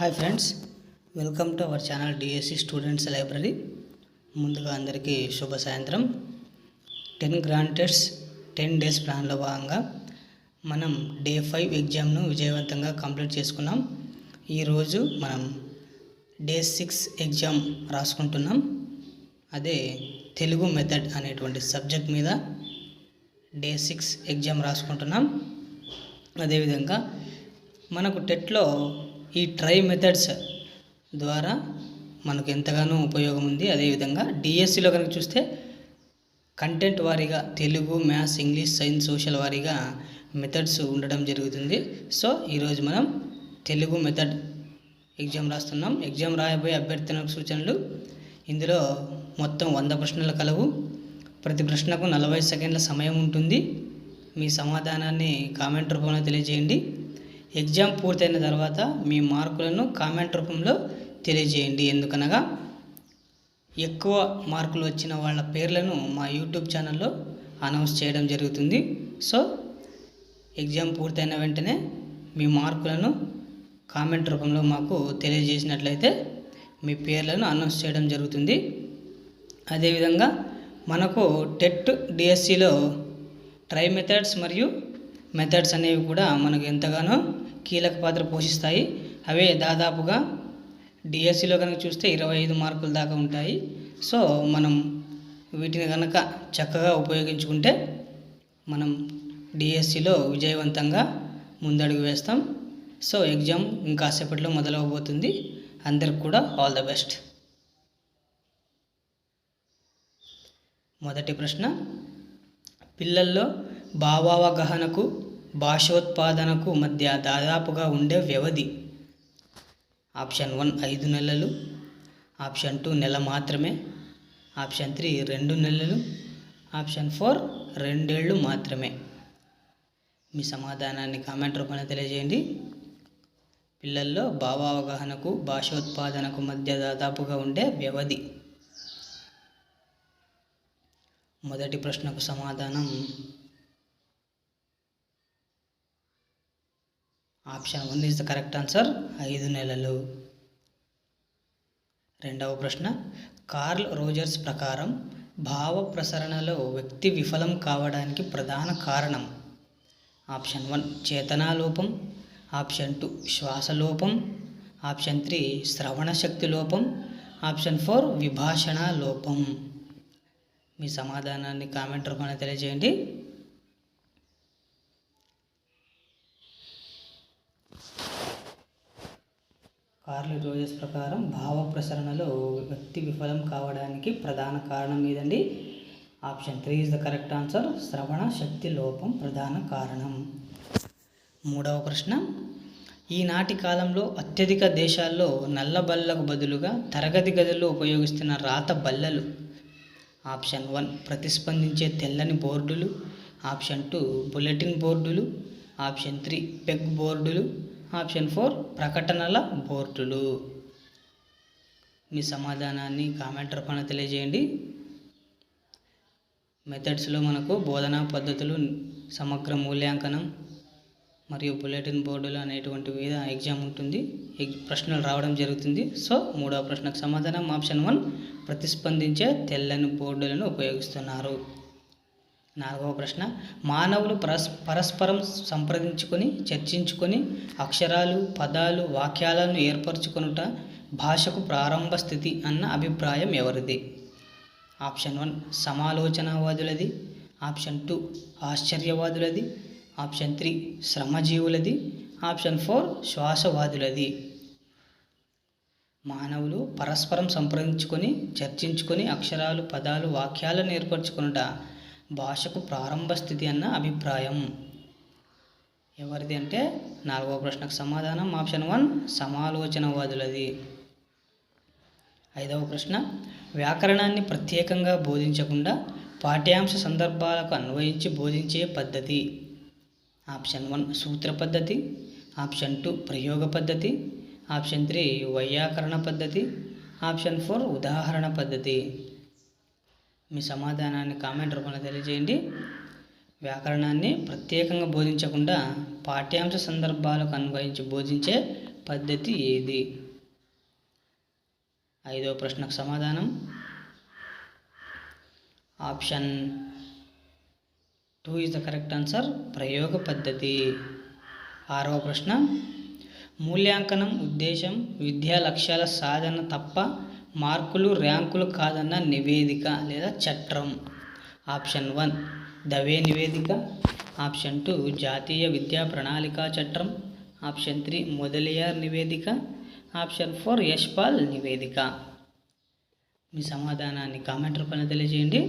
Hi friends, welcome to our channel DSC students library. ముందుగా అందరికీ శుభ సాయంత్రం. 10 గ్రాండ్ టెస్ట్స్ 10 డేస్ ప్లాన్లో భాగంగా మనం డే 5 ఎగ్జామ్ను విజయవంతంగా కంప్లీట్ చేసుకున్నాం. ఈరోజు మనం డే 6 ఎగ్జామ్ రాసుకుంటున్నాం. అదే తెలుగు మెథడ్ అనేటువంటి సబ్జెక్ట్ మీద డే 6 ఎగ్జామ్ రాసుకుంటున్నాం. అదేవిధంగా మనకు టెట్లో ఈ ట్రై మెథడ్స్ ద్వారా మనకు ఎంతగానో ఉపయోగం ఉంది. అదేవిధంగా డిఎస్సిలో కనుక చూస్తే కంటెంట్ వారీగా Telugu, maths, English, science, social వారీగా మెథడ్స్ ఉండడం జరుగుతుంది. సో ఈరోజు మనం తెలుగు మెథడ్ ఎగ్జామ్ రాస్తున్నాం. ఎగ్జామ్ రాయబోయే అభ్యర్థులకు సూచనలు. ఇందులో మొత్తం 100 ప్రశ్నలు కలవు. ప్రతి ప్రశ్నకు 40 సెకండ్ల సమయం ఉంటుంది. మీ సమాధానాన్ని కామెంట్ రూపంలో తెలియజేయండి. ఎగ్జామ్ పూర్తయిన తర్వాత మీ మార్కులను కామెంట్ రూపంలో తెలియజేయండి. ఎందుకనగా ఎక్కువ మార్కులు వచ్చిన వాళ్ళ పేర్లను మా యూట్యూబ్ ఛానల్లో అనౌన్స్ చేయడం జరుగుతుంది. సో ఎగ్జామ్ పూర్తయిన వెంటనే మీ మార్కులను కామెంట్ రూపంలో మాకు తెలియజేసినట్లయితే మీ పేర్లను అనౌన్స్ చేయడం జరుగుతుంది. అదేవిధంగా మనకు టెట్ డిఎస్సిలో ట్రై మెథడ్స్ మరియు మెథడ్స్ అనేవి కూడా మనకు ఎంతగానో కీలక పాత్ర పోషిస్తాయి. అవే దాదాపుగా డిఎస్సిలో కనుక చూస్తే 25 మార్కుల దాకా ఉంటాయి. సో మనం వీటిని కనుక చక్కగా ఉపయోగించుకుంటే మనం డిఎస్సిలో విజయవంతంగా ముందడుగు వేస్తాం. సో ఎగ్జామ్ ఇంకాసేపట్లో మొదలవబోతుంది. అందరికి కూడా ఆల్ ద బెస్ట్. మొదటి ప్రశ్న, పిల్లల్లో భావావగాహనకు భాషోత్పాదనకు మధ్య దాదాపుగా ఉండే వ్యవధి. ఆప్షన్ 1 5 నెలలు, ఆప్షన్ 2 నెల మాత్రమే, ఆప్షన్ 3 2 నెలలు, ఆప్షన్ 4 2 ఏళ్ళు మాత్రమే. మీ సమాధానాన్ని కామెంట్ రూపంలో తెలియజేయండి. పిల్లల్లో భావావగాహనకు భాషోత్పాదనకు మధ్య దాదాపుగా ఉండే వ్యవధి. మొదటి ప్రశ్నకు సమాధానం option 1 is the correct answer, 5 నెలలు. రెండవ ప్రశ్న, కార్ల్ రోజర్స్ ప్రకారం భావ ప్రసరణలో వ్యక్తి విఫలం కావడానికి ప్రధాన కారణం. ఆప్షన్ 1 చేతనాలోపం, ఆప్షన్ 2 శ్వాసలోపం, ఆప్షన్ 3 శ్రవణ శక్తి లోపం, ఆప్షన్ 4 విభాషణ లోపం. మీ సమాధానాన్ని కామెంట్ రూపంలో తెలియజేయండి. కార్ల్ రోజర్స్ ప్రకారం భావ ప్రసరణలో వ్యక్తి విఫలం కావడానికి ప్రధాన కారణం ఏదండి? Option 3 is the correct answer, శ్రవణ శక్తి లోపం ప్రధాన కారణం. మూడవ ప్రశ్న, ఈనాటి కాలంలో అత్యధిక దేశాల్లో నల్ల బల్లకు బదులుగా తరగతి గదుల్లో ఉపయోగిస్తున్న రాత బల్లలు. ఆప్షన్ 1 ప్రతిస్పందించే తెల్లని బోర్డులు, ఆప్షన్ 2 బులెటిన్ బోర్డులు, ఆప్షన్ 3 పెగ్ బోర్డులు, ఆప్షన్ 4 ప్రకటనల బోర్డులు. మీ సమాధానాన్ని కామెంట్ రూపంలో తెలియజేయండి. మెథడ్స్లో మనకు బోధనా పద్ధతులు, సమగ్ర మూల్యాంకనం మరియు బులెటిన్ బోర్డులు అనేటువంటి మీద ఎగ్జామ్ ఉంటుంది. ప్రశ్నలు రావడం జరుగుతుంది. సో మూడవ ప్రశ్నకు సమాధానం ఆప్షన్ 1 ప్రతిస్పందించే తెల్లని బోర్డులను ఉపయోగిస్తున్నారు. నాలుగవ ప్రశ్న, మానవులు పరస్పరం సంప్రదించుకొని చర్చించుకొని అక్షరాలు, పదాలు, వాక్యాలను ఏర్పరచుకొనుట భాషకు ప్రారంభ స్థితి అన్న అభిప్రాయం ఎవరిది? ఆప్షన్ 1 సమాలోచనావాదులది, ఆప్షన్ 2 ఆశ్చర్యవాదులది, ఆప్షన్ 3 శ్రమజీవులది, ఆప్షన్ 4 శ్వాసవాదులది. మానవులు పరస్పరం సంప్రదించుకొని చర్చించుకొని అక్షరాలు, పదాలు, వాక్యాలను ఏర్పరచుకొనుట భాషకు ప్రారంభ స్థితి అన్న అభిప్రాయం ఎవరిది అంటే నాలుగవ ప్రశ్నకు సమాధానం ఆప్షన్ 1 సమాలోచనవాదులది. ఐదవ ప్రశ్న, వ్యాకరణాన్ని ప్రత్యేకంగా బోధించకుండా పాఠ్యాంశ సందర్భాలకు అన్వయించి బోధించే పద్ధతి. ఆప్షన్ 1 సూత్ర పద్ధతి, ఆప్షన్ 2 ప్రయోగ పద్ధతి, ఆప్షన్ 3 వైయాకరణ పద్ధతి, ఆప్షన్ 4 ఉదాహరణ పద్ధతి. మీ సమాధానాన్ని కామెంట్ రూపంలో తెలియజేయండి. వ్యాకరణాన్ని ప్రత్యేకంగా బోధించకుండా పాఠ్యాంశ సందర్భాలకు అన్వయించి బోధించే పద్ధతి ఏది? 5వ ప్రశ్నకు సమాధానం option 2 is the correct answer, ప్రయోగ పద్ధతి. 6వ ప్రశ్న, మూల్యాంకనం ఉద్దేశం విద్యా లక్ష్యాల సాధన తప్ప మార్కులు ర్యాంకులు కాదన్న నివేదిక లేదా చట్టం. ఆప్షన్ 1 దవే నివేదిక, ఆప్షన్ 2 జాతీయ విద్యా ప్రణాళిక చట్టం, ఆప్షన్ 3 మొదలియార్ నివేదిక, ఆప్షన్ 4 యశ్పాల్ నివేదిక. మీ సమాధానాన్ని కామెంట్ రూపంలో తెలియజేయండి.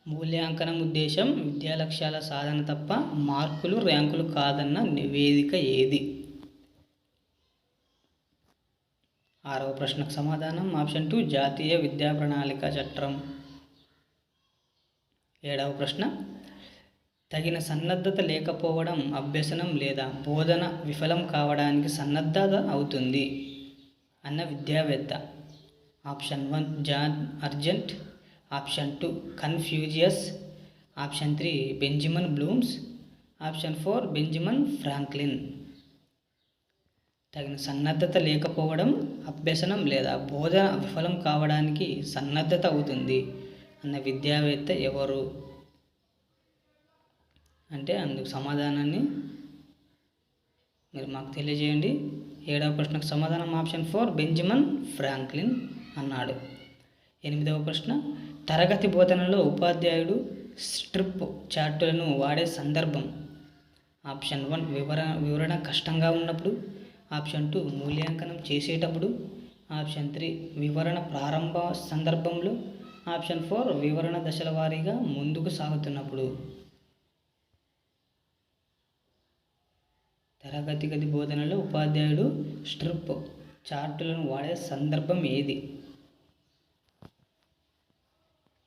మూల్యాంకనం ఉద్దేశం విద్యా లక్ష్యాల సాధన తప్ప మార్కులు ర్యాంకులు కాదన్న నివేదిక ఏది? 6వ ప్రశ్నకు సమాధానం ఆప్షన్ 2 జాతీయ విద్యా ప్రణాళిక చట్టం. 7వ ప్రశ్న, తగిన సన్నద్ధత లేకపోవడం అభ్యసనం లేదా బోధన విఫలం కావడానికి సన్నద్ధత అవుతుంది అన్న విద్యావేత్త. ఆప్షన్ 1 జాన్ అర్జెంట్, option 2 Confucius, option 3 Benjamin Blooms, option 4 Benjamin Franklin. తగిన సన్నద్ధత లేకపోవడం అభ్యసనం లేదా బోధన విఫలం కావడానికి సన్నద్ధత అవుతుంది అన్న విద్యావేత్త ఎవరు అంటే అందుకు సమాధానాన్ని మీరు మాకు తెలియజేయండి. 7వ ప్రశ్నకు సమాధానం ఆప్షన్ 4 బెంజమిన్ ఫ్రాంక్లిన్ అన్నాడు. 8వ ప్రశ్న, తరగతి బోధనలో ఉపాధ్యాయుడు స్ట్రిప్ చార్టులను వాడే సందర్భం. ఆప్షన్ 1 వివరణ కష్టంగా ఉన్నప్పుడు, ఆప్షన్ 2 మూల్యాంకనం చేసేటప్పుడు, ఆప్షన్ 3 వివరణ ప్రారంభ సందర్భంలో, ఆప్షన్ 4 వివరణ దశల వారీగా ముందుకు సాగుతున్నప్పుడు. తరగతి గది బోధనలో ఉపాధ్యాయుడు స్ట్రిప్ చార్టులను వాడే సందర్భం ఏది?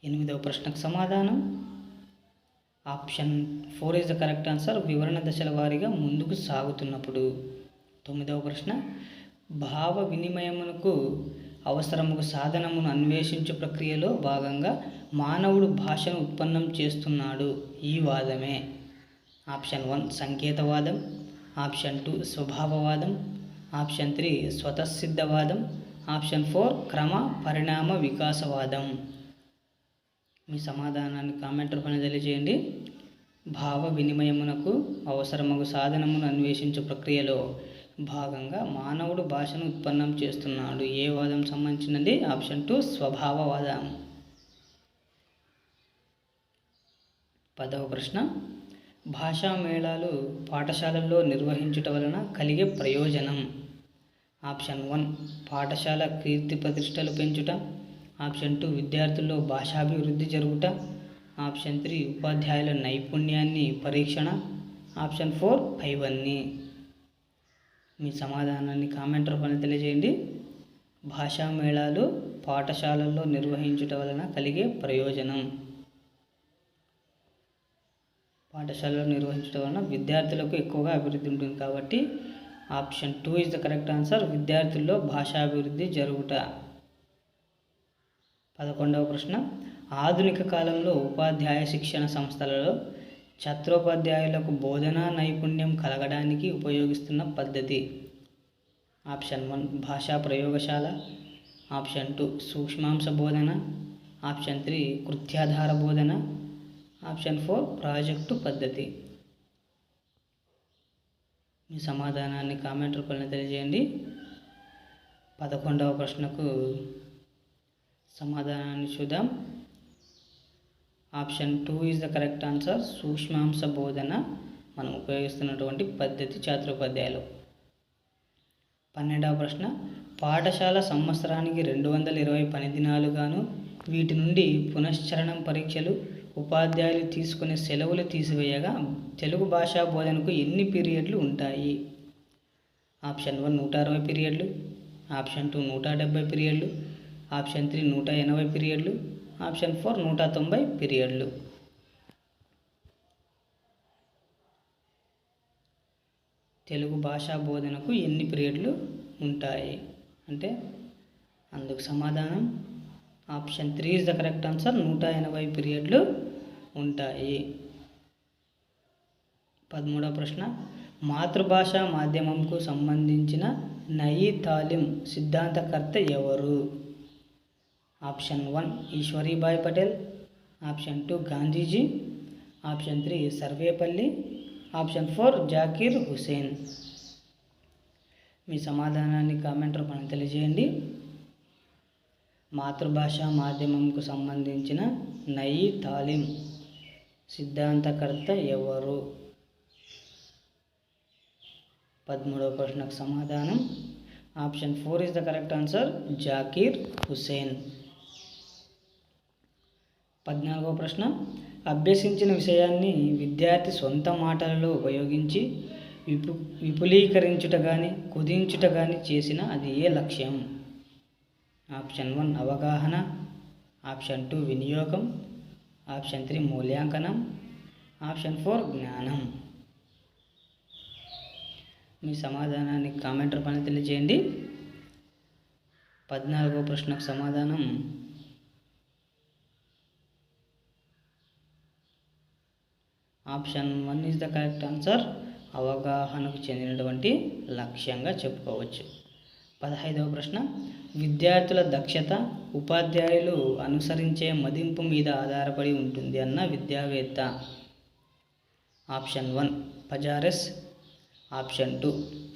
8వ ప్రశ్నకు సమాధానం option 4 is the correct answer, వివరణ దశల వారీగా ముందుకు సాగుతున్నప్పుడు. 9వ ప్రశ్న, భావ వినిమయమునకు అవసరముకు సాధనమును అన్వేషించు ప్రక్రియలో భాగంగా మానవుడు భాషను ఉత్పన్నం చేస్తున్నాడు ఈ వాదమే. ఆప్షన్ 1 సంకేతవాదం, ఆప్షన్ 2 స్వభావవాదం, ఆప్షన్ 3 స్వతసిద్ధవాదం, ఆప్షన్ 4 క్రమ పరిణామ వికాసవాదం. మీ సమాధానాన్ని కామెంట్ రూపంలో తెలియజేయండి. భావ వినిమయమునకు అవసరమగు సాధనమును అన్వేషించే ప్రక్రియలో భాగంగా మానవుడు భాషను ఉత్పన్నం చేస్తున్నాడు ఏ వాదం సంబంధించినది? ఆప్షన్ 2 స్వభావవాదం. 10వ ప్రశ్న, భాషా మేళాలు పాఠశాలల్లో నిర్వహించుట వలన కలిగే ప్రయోజనం. ఆప్షన్ 1 పాఠశాల కీర్తి ప్రతిష్టలు పెంచుట, ఆప్షన్ 2 విద్యార్థుల్లో భాషాభివృద్ధి జరుగుట, ఆప్షన్ 3 ఉపాధ్యాయుల నైపుణ్యాన్ని పరీక్షణ, ఆప్షన్ 4 పైవన్నీ. మీ సమాధానాన్ని కామెంట్ రూపంలో తెలియజేయండి. భాషా మేళాలు పాఠశాలల్లో నిర్వహించుట వలన కలిగే ప్రయోజనం. పాఠశాలలో నిర్వహించడం వలన విద్యార్థులకు ఎక్కువగా అభివృద్ధి ఉంటుంది కాబట్టి option 2 is the correct answer, విద్యార్థుల్లో భాషాభివృద్ధి జరుగుట. 11వ ప్రశ్న, ఆధునిక కాలంలో ఉపాధ్యాయ శిక్షణ సంస్థలలో ఛాత్రోపాధ్యాయులకు బోధనా నైపుణ్యం కలగడానికి ఉపయోగిస్తున్న పద్ధతి. ఆప్షన్ 1 భాషా ప్రయోగశాల, ఆప్షన్ 2 సూక్ష్మాంశ బోధన, ఆప్షన్ 3 కృత్యాధార బోధన, ఆప్షన్ 4 ప్రాజెక్టు పద్ధతి. మీ సమాధానాన్ని కామెంట్ రూపంలో తెలియజేయండి. 11వ ప్రశ్నకు సమాధానాన్ని చూద్దాం. Option 2 is the correct answer, సూక్ష్మాంశ బోధన మనం ఉపయోగిస్తున్నటువంటి పద్ధతి ఛాత్రోపాధ్యాయులు. 12వ ప్రశ్న, పాఠశాల సంవత్సరానికి 220 పని దినాలుగాను వీటి నుండి పునశ్చరణం పరీక్షలు ఉపాధ్యాయులు తీసుకునే సెలవులు తీసివేయగా తెలుగు భాషా బోధనకు ఎన్ని పీరియడ్లు ఉంటాయి? ఆప్షన్ 1 160 పీరియడ్లు, ఆప్షన్ 2 170 పీరియడ్లు, ఆప్షన్ 3 180 పీరియడ్లు, ఆప్షన్ 4 190 పీరియడ్లు. తెలుగు భాషా బోధనకు ఎన్ని పీరియడ్లు ఉంటాయి అంటే అందుకు సమాధానం option 3 is the correct answer, 180 పీరియడ్లు ఉంటాయి. 13వ ప్రశ్న, మాతృభాష మాధ్యమంకు సంబంధించిన నయీ తాలీం సిద్ధాంతకర్త ఎవరు? Option 1 Ishwaribai Patel, option 2 Gandhiji, option 3 Sarvepalli, option 4 Zakir Hussain. మీ సమాధానాన్ని కామెంట్ రూపంలో తెలియజేయండి. మాతృభాష మాధ్యమంకు సంబంధించిన నయీ తాలీం సిద్ధాంతకర్త ఎవరు? 13వ ప్రశ్నకు సమాధానం option 4 is the correct answer, Zakir Hussain. 14వ ప్రశ్న, అభ్యసించిన విషయాన్ని విద్యార్థి సొంత మాటలలో ఉపయోగించి విపులీకరించుట కానీ కుదించుట కానీ చేసిన అది ఏ లక్ష్యం? ఆప్షన్ 1 అవగాహన, ఆప్షన్ 2 వినియోగం, ఆప్షన్ 3 మూల్యాంకనం, ఆప్షన్ 4 జ్ఞానం. మీ సమాధానాన్ని కామెంట్ రూపంలో తెలియజేయండి. 14వ ప్రశ్నకు సమాధానం option 1 is the correct answer, అవగాహనకు చెందినటువంటి లక్ష్యంగా చెప్పుకోవచ్చు. 15వ ప్రశ్న, విద్యార్థుల దక్షత ఉపాధ్యాయులు అనుసరించే మదింపు మీద ఆధారపడి ఉంటుంది అన్న విద్యావేత్త? ఆప్షన్ 1 పజారెస్, ఆప్షన్ 2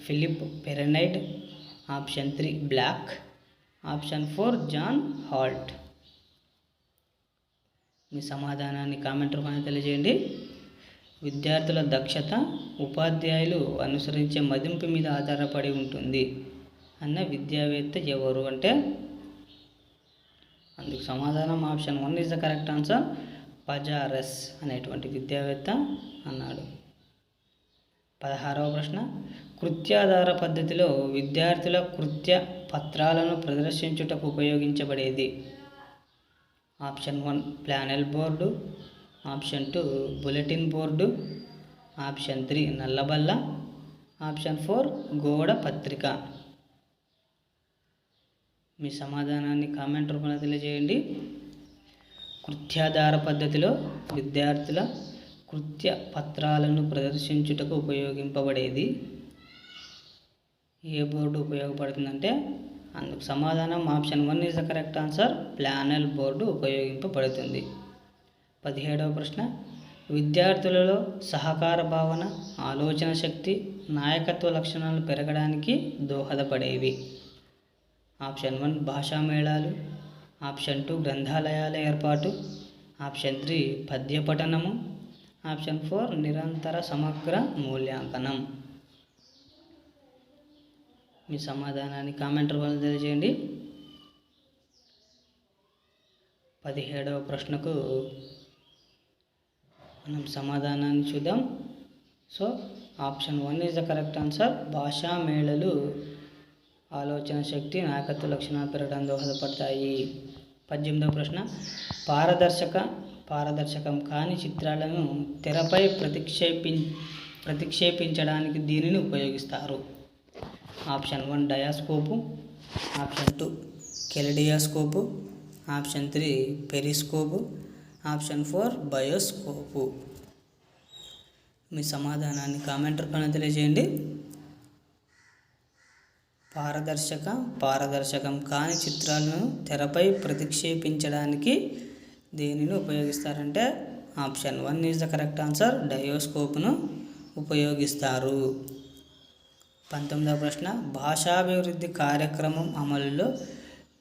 ఫిలిప్ పెరెనైడ్, option 3 Block, option 4 John Holt. మీ సమాధానాన్ని కామెంట్ రూపంలో తెలియజేయండి. విద్యార్థుల దక్షత ఉపాధ్యాయులు అనుసరించే మదింపు మీద ఆధారపడి ఉంటుంది అన్న విద్యావేత్త ఎవరు అంటే అందుకు సమాధానం option 1 is the correct answer, Pajares అనేటువంటి విద్యావేత్త అన్నాడు. 16వ ప్రశ్న, కృత్యాధార పద్ధతిలో విద్యార్థుల కృత్య పత్రాలను ప్రదర్శించుటకు ఉపయోగించబడేది? Option 1 flannel board, option 2 bulletin board, option 3 నల్లబల్ల, ఆప్షన్ 4 గోడ పత్రిక. మీ సమాధానాన్ని కామెంట్ రూపంలో తెలియజేయండి. కృత్యాధార పద్ధతిలో విద్యార్థుల కృత్య పత్రాలను ప్రదర్శించుటకు ఉపయోగింపబడేది ఏ బోర్డు ఉపయోగపడుతుందంటే అందుకు సమాధానం option 1 is the correct answer, flannel board ఉపయోగింపబడుతుంది. 17వ ప్రశ్న, విద్యార్థులలో సహకార భావన, ఆలోచన శక్తి, నాయకత్వ లక్షణాలు పెరగడానికి దోహదపడేవి? ఆప్షన్ 1 భాషా మేళాలు, ఆప్షన్ 2 గ్రంథాలయాల ఏర్పాటు, ఆప్షన్ 3 పద్య పఠనము, ఆప్షన్ 4 నిరంతర సమగ్ర మూల్యాంకనం. మీ సమాధానాన్ని కామెంట్ రూపంలో తెలియజేయండి. 17వ ప్రశ్నకు మనం సమాధానాన్ని చూద్దాం. So option 1 is the correct answer, భాషా మేళలు ఆలోచన శక్తి, నాయకత్వ లక్షణాలు పెరగడానికి దోహదపడతాయి. 18వ ప్రశ్న, పారదర్శకం కాని చిత్రాలను తెరపై ప్రతిక్షేపించడానికి దీనిని ఉపయోగిస్తారు? Option 1 diascope, option 2 kaleidoscope, option 3 periscope, option 4 bioscope. మీ సమాధానాన్ని కామెంట్ రూపంలో తెలియజేయండి. పారదర్శకం కాని చిత్రాలను తెరపై ప్రతిక్షేపించడానికి దేనిని ఉపయోగిస్తారంటే option 1 is the correct answer, డయోస్కోప్ను ఉపయోగిస్తారు. 19వ ప్రశ్న, భాషాభివృద్ధి కార్యక్రమం అమలులో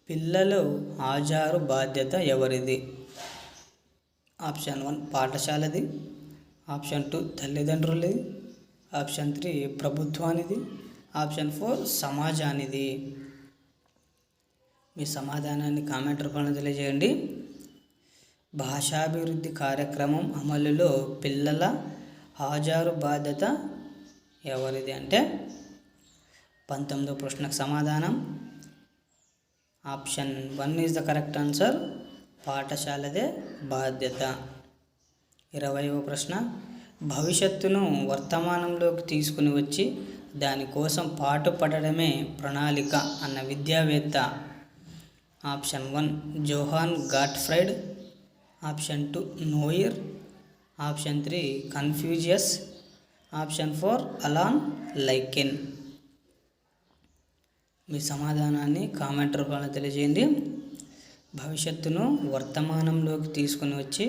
పిల్లలు హాజరు బాధ్యత ఎవరిది? ఆప్షన్ 1 పాఠశాలది, ఆప్షన్ 2 తల్లిదండ్రులది, ఆప్షన్ 3 ప్రభుత్వానిది, ఆప్షన్ 4 సమాజానిది. మీ సమాధానాన్ని కామెంట్ రూపంలో తెలియజేయండి. భాషాభివృద్ధి కార్యక్రమం అమలులో పిల్లల హాజరు బాధ్యత ఎవరిది అంటే 19వ ప్రశ్నకు సమాధానం option 1 is the correct answer, పాఠశాలదే బాధ్యత. 20వ ప్రశ్న, భవిష్యత్తును వర్తమానంలోకి తీసుకుని వచ్చి దానికోసం పాటుపడడమే ప్రణాళిక అన్న విద్యావేత్త? ఆప్షన్ 1 జోహాన్ గాట్ఫ్రైడ్, ఆప్షన్ 2 నోయిర్, ఆప్షన్ 3 కన్ఫ్యూజియస్, ఆప్షన్ 4 అలాన్ లైకెన్. మీ సమాధానాన్ని కామెంట్ రూపంలో తెలియజేయండి. భవిష్యత్తును వర్తమానంలోకి తీసుకుని వచ్చి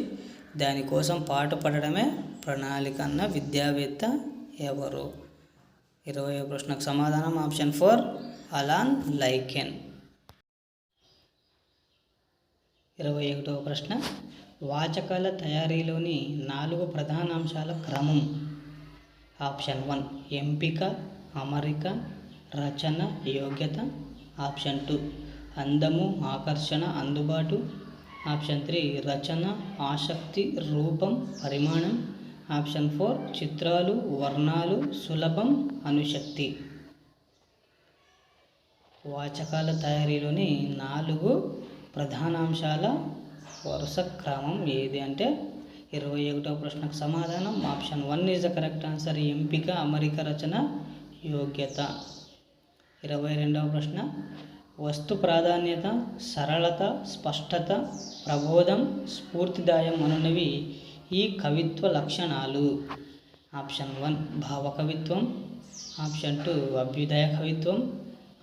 దానికోసం పాటుపడడమే ప్రణాళిక అన్న విద్యావేత్త ఎవరు? 20వ ప్రశ్నకు సమాధానం ఆప్షన్ 4 అలాన్ లైకెన్. 21వ ప్రశ్న, వాచకాల తయారీలోని 4 ప్రధాన అంశాల క్రమం. ఆప్షన్ 1 ఎంపిక, అమరిక, రచన, యోగ్యత. ఆప్షన్ 2 అందము, ఆకర్షణ, అందుబాటు. ఆప్షన్ 3 రచన, ఆసక్తి, రూపం, పరిమాణం. ఆప్షన్ 4 చిత్రాలు, వర్ణాలు, సులభం, అనుశక్తి. వాచకాల తయారీలోని 4 ప్రధాన అంశాల వరుస క్రమం ఏది అంటే 21వ ప్రశ్నకు సమాధానం option 1 is the correct answer. ఎంపిక, అమరిక, రచన, యోగ్యత. 22వ ప్రశ్న, వస్తు ప్రాధాన్యత, సరళత, స్పష్టత, ప్రబోధం, స్ఫూర్తిదాయం అనునవి ఈ కవిత్వ లక్షణాలు. ఆప్షన్ 1 భావకవిత్వం. ఆప్షన్ 2 అభ్యుదయ కవిత్వం.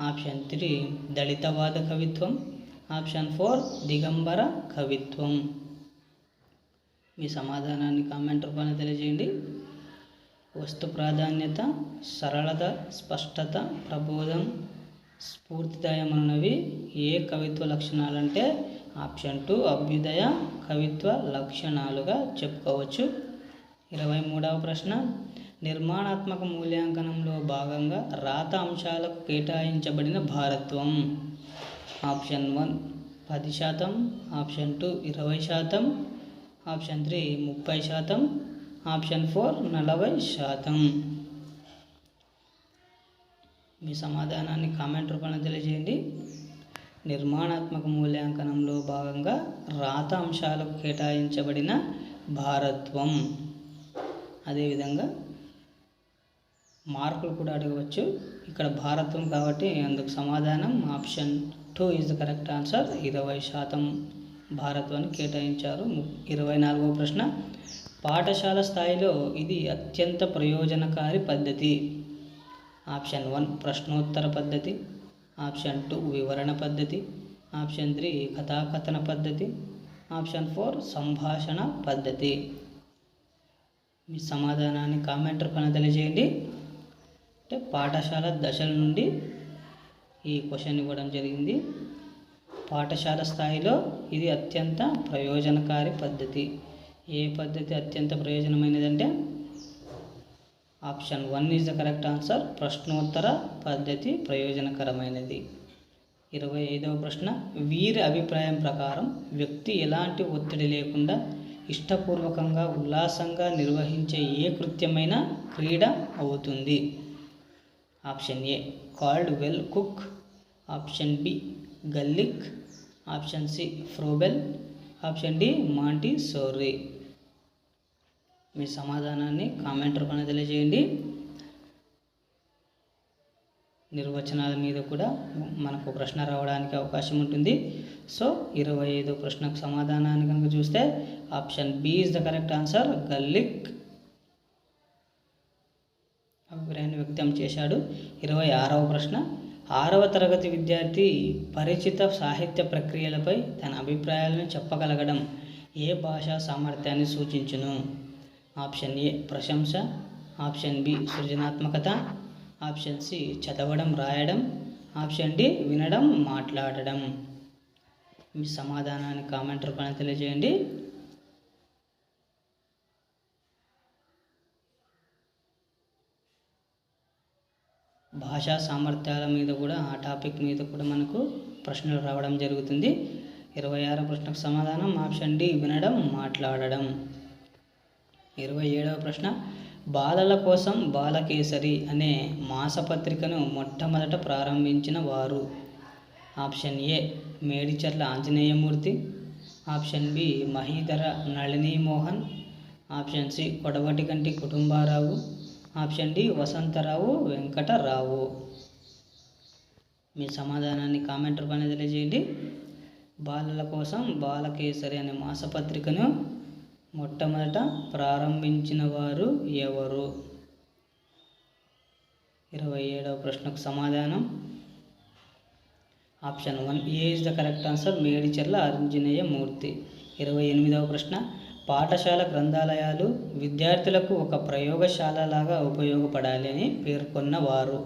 ఆప్షన్ 3 దళితవాద కవిత్వం. ఆప్షన్ 4 దిగంబర కవిత్వం. మీ సమాధానాన్ని కామెంట్ రూపంలో తెలియజేయండి. వస్తు ప్రాధాన్యత, సరళత, స్పష్టత, ప్రబోధం, స్ఫూర్తిదాయం అన్నవి ఏ కవిత్వ లక్షణాలంటే ఆప్షన్ 2 అభ్యుదయ కవిత్వ లక్షణాలుగా చెప్పుకోవచ్చు. 23వ ప్రశ్న, నిర్మాణాత్మక మూల్యాంకనంలో భాగంగా రాత అంశాలకు కేటాయించబడిన భారత్వం. ఆప్షన్ 1 10%. ఆప్షన్ 2 20%. ఆప్షన్ 3 30%. ఆప్షన్ 4 40%. మీ సమాధానాన్ని కామెంట్ రూపంలో తెలియజేయండి. నిర్మాణాత్మక మూల్యాంకనంలో భాగంగా రాత అంశాలకు కేటాయించబడిన భారత్వం. అదేవిధంగా మార్కులు కూడా అడగవచ్చు. ఇక్కడ భారత్వం కాబట్టి అందుకు సమాధానం option 2 is the correct answer. 20% భారత్వాన్ని కేటాయించారు. 24వ ప్రశ్న, పాఠశాల స్థాయిలో ఇది అత్యంత ప్రయోజనకారి పద్ధతి. ఆప్షన్ 1 ప్రశ్నోత్తర పద్ధతి. ఆప్షన్ 2 వివరణ పద్ధతి. ఆప్షన్ 3 కథాకథన పద్ధతి. ఆప్షన్ 4 సంభాషణ పద్ధతి. మీ సమాధానాన్ని కామెంట్ రూపంలో తెలియజేయండి. అంటే పాఠశాల దశల నుండి ఈ క్వశ్చన్ ఇవ్వడం జరిగింది. పాఠశాల స్థాయిలో ఇది అత్యంత ప్రయోజనకారి పద్ధతి. ఏ పద్ధతి అత్యంత ప్రయోజనమైనదంటే option 1 is the correct answer. ప్రశ్నోత్తర పద్ధతి ప్రయోజనకరమైనది. 25వ ప్రశ్న, వీరి అభిప్రాయం ప్రకారం వ్యక్తి ఎలాంటి ఒత్తిడి లేకుండా ఇష్టపూర్వకంగా ఉల్లాసంగా నిర్వహించే ఏ కృత్యమైన క్రీడ అవుతుంది. Option A Caldwell Cook. Option B Gulick. Option C Froebel. Option D Montessori. మీ సమాధానాన్ని కామెంట్ రూపంలో తెలియజేయండి. నిర్వచనాల మీద కూడా మనకు ప్రశ్న రావడానికి అవకాశం ఉంటుంది. సో 25వ ప్రశ్నకు సమాధానాన్ని కనుక చూస్తే option B is the correct answer. గల్లిక్ అభిప్రాయాన్ని వ్యక్తం చేశాడు. 26వ ప్రశ్న, 6వ తరగతి విద్యార్థి పరిచిత సాహిత్య ప్రక్రియలపై తన అభిప్రాయాలను చెప్పగలగడం ఏ భాషా సామర్థ్యాన్ని సూచించును. ఆప్షన్ ఏ ప్రశంస. ఆప్షన్ బి సృజనాత్మకత. ఆప్షన్ సి చదవడం, రాయడం. ఆప్షన్ డి వినడం, మాట్లాడడం. మీ సమాధానాన్ని కామెంట్ రూపంలో తెలియజేయండి. భాషా సామర్థ్యాల మీద కూడా ఆ టాపిక్ మీద కూడా మనకు ప్రశ్నలు రావడం జరుగుతుంది. 26వ ప్రశ్నకు సమాధానం ఆప్షన్ డి వినడం, మాట్లాడడం. 27వ ప్రశ్న, బాలల కోసం బాలకేసరి అనే మాసపత్రికను మొట్టమొదట ప్రారంభించిన వారు. Option A Medicharla Anjaneyamurthy. Option B Mahidhara Nalinimohan. Option C Kodavatiganti Kutumbarao. Option D Vasantharao Venkatarao. మీ సమాధానాన్ని కామెంట్ రూపంలో తెలియజేయండి. బాలల కోసం బాలకేసరి అనే మాసపత్రికను మొట్టమొదట ప్రారంభించిన వారు ఎవరు? 27వ ప్రశ్నకు సమాధానం option 1 A is the correct answer. Medicharla Anjaneya Murthy. 28వ ప్రశ్న పాఠశాల గ్రంథాలయాలు విద్యార్థులకు ఒక ప్రయోగశాలలాగా ఉపయోగపడాలి అని పేర్కొన్నవారు.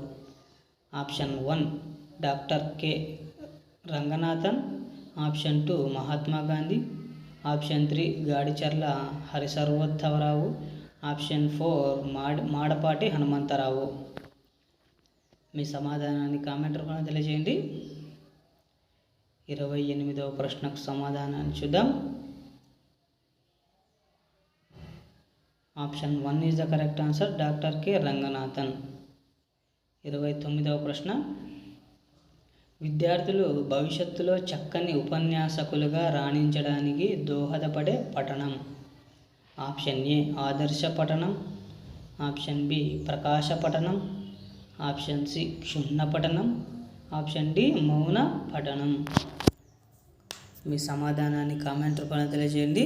Option 1 doctor K Ranganathan. Option 2 Mahatma Gandhi. Option 3 Gadicherla Harisarvottamarao. Option 4 Madapati Hanumantharao. మీ సమాధానాన్ని కామెంట్ రూపంలో తెలియజేయండి. 28వ ప్రశ్నకు సమాధానాన్ని చూద్దాం. Option 1 is the correct answer. Doctor K Ranganathan. 29వ ప్రశ్న విద్యార్థులు భవిష్యత్తులో చక్కని ఉపన్యాసకులుగా రాణించడానికి దోహదపడే పఠనం. ఆప్షన్ ఏ ఆదర్శ పఠనం. ఆప్షన్ బి ప్రకాశ పఠనం. ఆప్షన్ సి క్షుణ్ణ పఠనం. ఆప్షన్ డి మౌన పఠనం. మీ సమాధానాన్ని కామెంట్ రూపంలో తెలియజేయండి.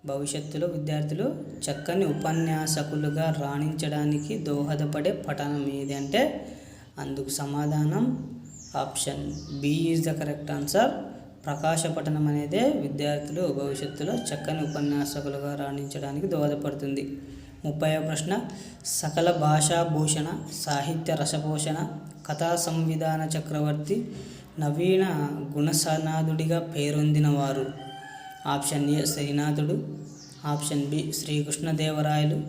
భవిష్యత్తులో విద్యార్థులు చక్కని ఉపన్యాసకులుగా రాణించడానికి దోహదపడే పఠనం ఏది అంటే అందుకు సమాధానం option B is the correct answer. ప్రకాశ పఠనం అనేదే విద్యార్థులు భవిష్యత్తులో చక్కని ఉపన్యాసకులుగా రాణించడానికి దోహదపడుతుంది. 30వ ప్రశ్న సకల భాషాభూషణ, సాహిత్య రసపోషణ, కథా సంవిధాన చక్రవర్తి, నవీన గుణసనాథుడిగా పేరొందినవారు. ఆప్షన్ ఏ శ్రీనాథుడు. ఆప్షన్ బి శ్రీకృష్ణదేవరాయలు.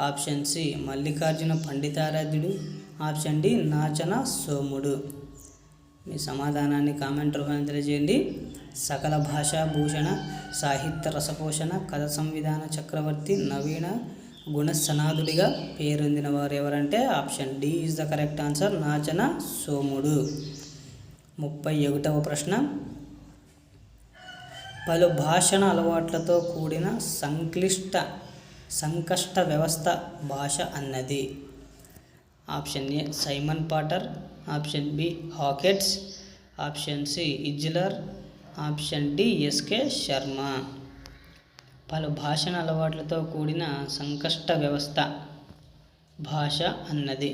ఆప్షన్ సి మల్లికార్జున పండితారాధ్యుడు. ఆప్షన్ డి నాచన సోముడు. మీ సమాధానాన్ని కామెంట్ రూపంలో తెలియజేయండి. సకల భాషాభూషణ, సాహిత్య రసపోషణ, కథ సంవిధాన చక్రవర్తి, నవీన గుణసనాథుడిగా పేరొందిన వారు ఎవరంటే option D is the correct answer. Nachana సోముడు. 31వ ప్రశ్న పలు భాషణ అలవాట్లతో కూడిన సంకష్ట వ్యవస్థ భాష అన్నది. Option A Simon Potter. Option B Hockett's. Option C ఇజ్లర్. Option D SK Sharma. పలు భాషణ అలవాట్లతో కూడిన సంకష్ట వ్యవస్థ భాష అన్నది.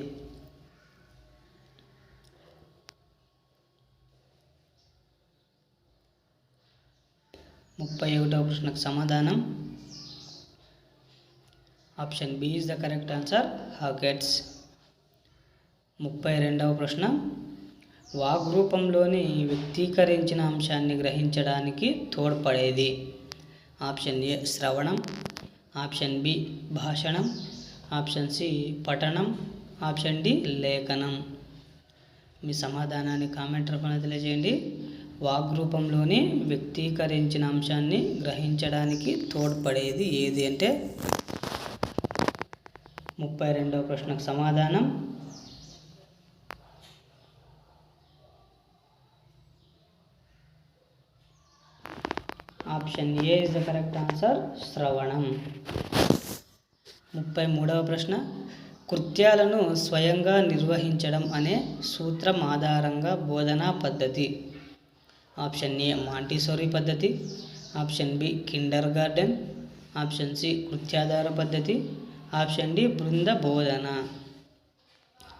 ముప్పై 31వ ప్రశ్నకు సమాధానం option B is the correct answer. Hockett's. 32వ ప్రశ్న వాగ్రూపంలోని వ్యక్తీకరించిన అంశాన్ని గ్రహించడానికి తోడ్పడేది. ఆప్షన్ ఏ శ్రవణం. ఆప్షన్ బి భాషణం. ఆప్షన్ సి పఠనం. ఆప్షన్ డి లేఖనం. మీ సమాధానాన్ని కామెంట్ రూపంలో తెలియజేయండి. వాగ్రూపంలోని వ్యక్తీకరించిన అంశాన్ని గ్రహించడానికి తోడ్పడేది ఏది అంటే 32వ ప్రశ్నకు సమాధానం option A is the correct answer. శ్రవణం. 33వ ప్రశ్న కృత్యాలను స్వయంగా నిర్వహించడం అనే సూత్రం ఆధారంగా బోధనా పద్ధతి. ఆప్షన్ ఏ మాంటిసోరీ పద్ధతి. Option B kindergarten. Option C కృత్యాధార పద్ధతి. ఆప్షన్ డి బృంద బోధన.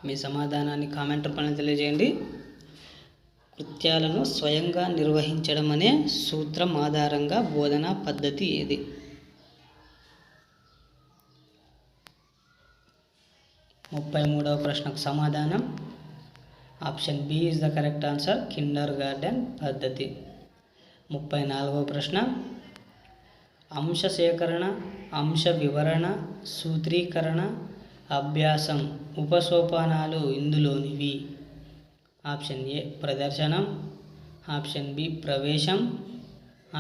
మీ సమాధానాన్ని కామెంట్ రూపంలో తెలియజేయండి. కృత్యాలను స్వయంగా నిర్వహించడం అనే సూత్రం ఆధారంగా బోధనా పద్ధతి ఏది? 33వ ప్రశ్నకు సమాధానం option B is the correct answer. Kindergarten పద్ధతి. 34వ ప్రశ్న అంశ సేకరణ, అంశ వివరణ, సూత్రీకరణ, అభ్యాసం ఉపసోపానాలు ఇందులోనివి. ఆప్షన్ ఏ ప్రదర్శనం. ఆప్షన్ బి ప్రవేశం.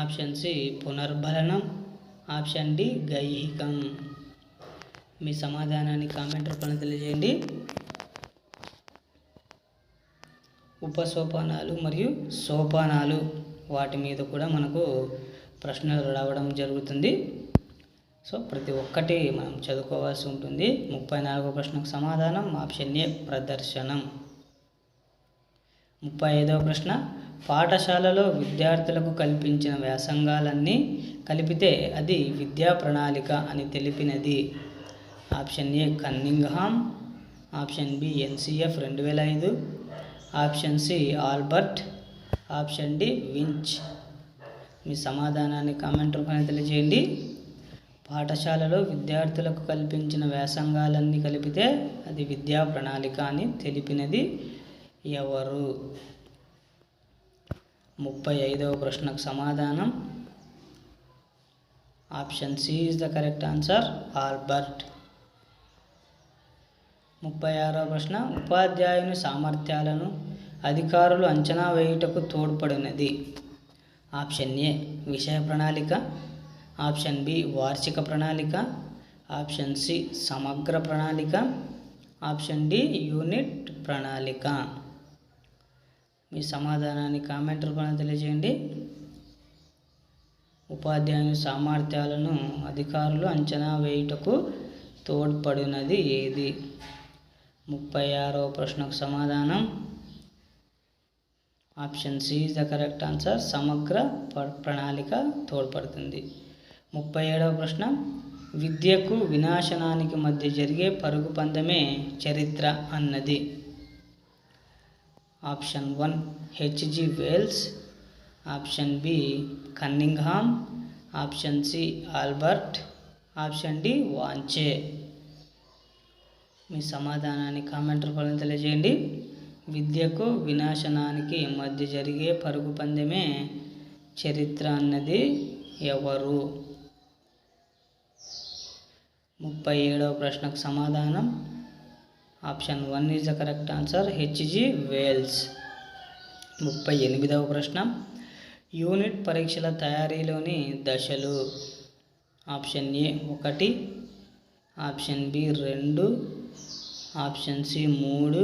ఆప్షన్ సి పునర్బలనం. ఆప్షన్ డి గైహికం. మీ సమాధానాన్ని కామెంట్ రూపంలో తెలియజేయండి. ఉపసోపానాలు మరియు సోపానాలు వాటి మీద కూడా మనకు ప్రశ్నలు రావడం జరుగుతుంది. సో ప్రతి ఒక్కటి మనం చదువుకోవాల్సి ఉంటుంది. 34వ ప్రశ్నకు సమాధానం ఆప్షన్ ఏ ప్రదర్శనం. 35వ ప్రశ్న పాఠశాలలో విద్యార్థులకు కల్పించిన వ్యాసంగాలన్నీ కలిపితే అది విద్యా ప్రణాళిక అని తెలిపినది. Option A Cunningham, option B NCF 2005, option C Albert, option D వించ్. మీ సమాధానాన్ని కామెంట్ రూపంలో తెలియజేయండి. పాఠశాలలో విద్యార్థులకు కల్పించిన వ్యాసంగాలన్నీ కలిపితే అది విద్యా ప్రణాళిక అని తెలిపినది ఎవరు? 35వ ప్రశ్నకు సమాధానం option C is the correct answer, Albert. 36వ ప్రశ్న, ఉపాధ్యాయుని సామర్థ్యాలను అధికారులు అంచనా వేయుటకు తోడ్పడినది. ఆప్షన్ ఏ విషయ ప్రణాళిక, ఆప్షన్ బి వార్షిక ప్రణాళిక, ఆప్షన్ సి సమగ్ర ప్రణాళిక, ఆప్షన్ డి యూనిట్ ప్రణాళిక. మీ సమాధానాన్ని కామెంట్ రూపంలో తెలియజేయండి. ఉపాధ్యాయుని సామర్థ్యాలను అధికారులు అంచనా వేయుటకు తోడ్పడినది ఏది? 36వ ప్రశ్నకు సమాధానం option C is the correct answer, సమగ్ర ప్రణాళిక తోడ్పడుతుంది. 37వ ప్రశ్న, విద్యకు వినాశనానికి మధ్య జరిగే పరుగు పందెమే చరిత్ర అన్నది. Option 1 H G Wells, option B Cunningham, option C Albert, option D వాంచే. మీ సమాధానాన్ని కామెంట్ రూపంలో తెలియజేయండి. విద్యకు వినాశనానికి మధ్య జరిగే పరుగు పందెమే చరిత్ర అన్నది ఎవరు? 37వ ప్రశ్నకు సమాధానం option 1 is the correct answer, H G Wells. 38వ ప్రశ్న, యూనిట్ పరీక్షల తయారీలోని దశలు. Option A 1, option B 2, option C 3,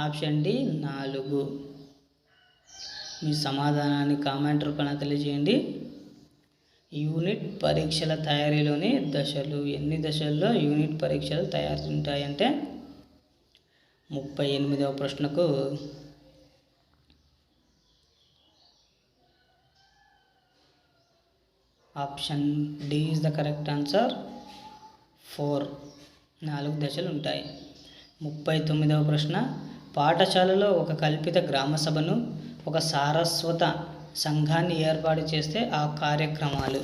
option D 4. మీ సమాధానాన్ని కామెంట్ రూపంలో తెలియజేయండి. యూనిట్ పరీక్షల తయారీలోని దశలు, ఎన్ని దశల్లో యూనిట్ పరీక్షలు తయారు ఉంటాయంటే 38వ ప్రశ్నకు option D is the correct answer, 4. 4 దశలు ఉంటాయి. 39వ ప్రశ్న, పాఠశాలలో ఒక కల్పిత గ్రామ సభను, ఒక సారస్వత సంఘాన్ని ఏర్పాటు చేస్తే ఆ కార్యక్రమాలు.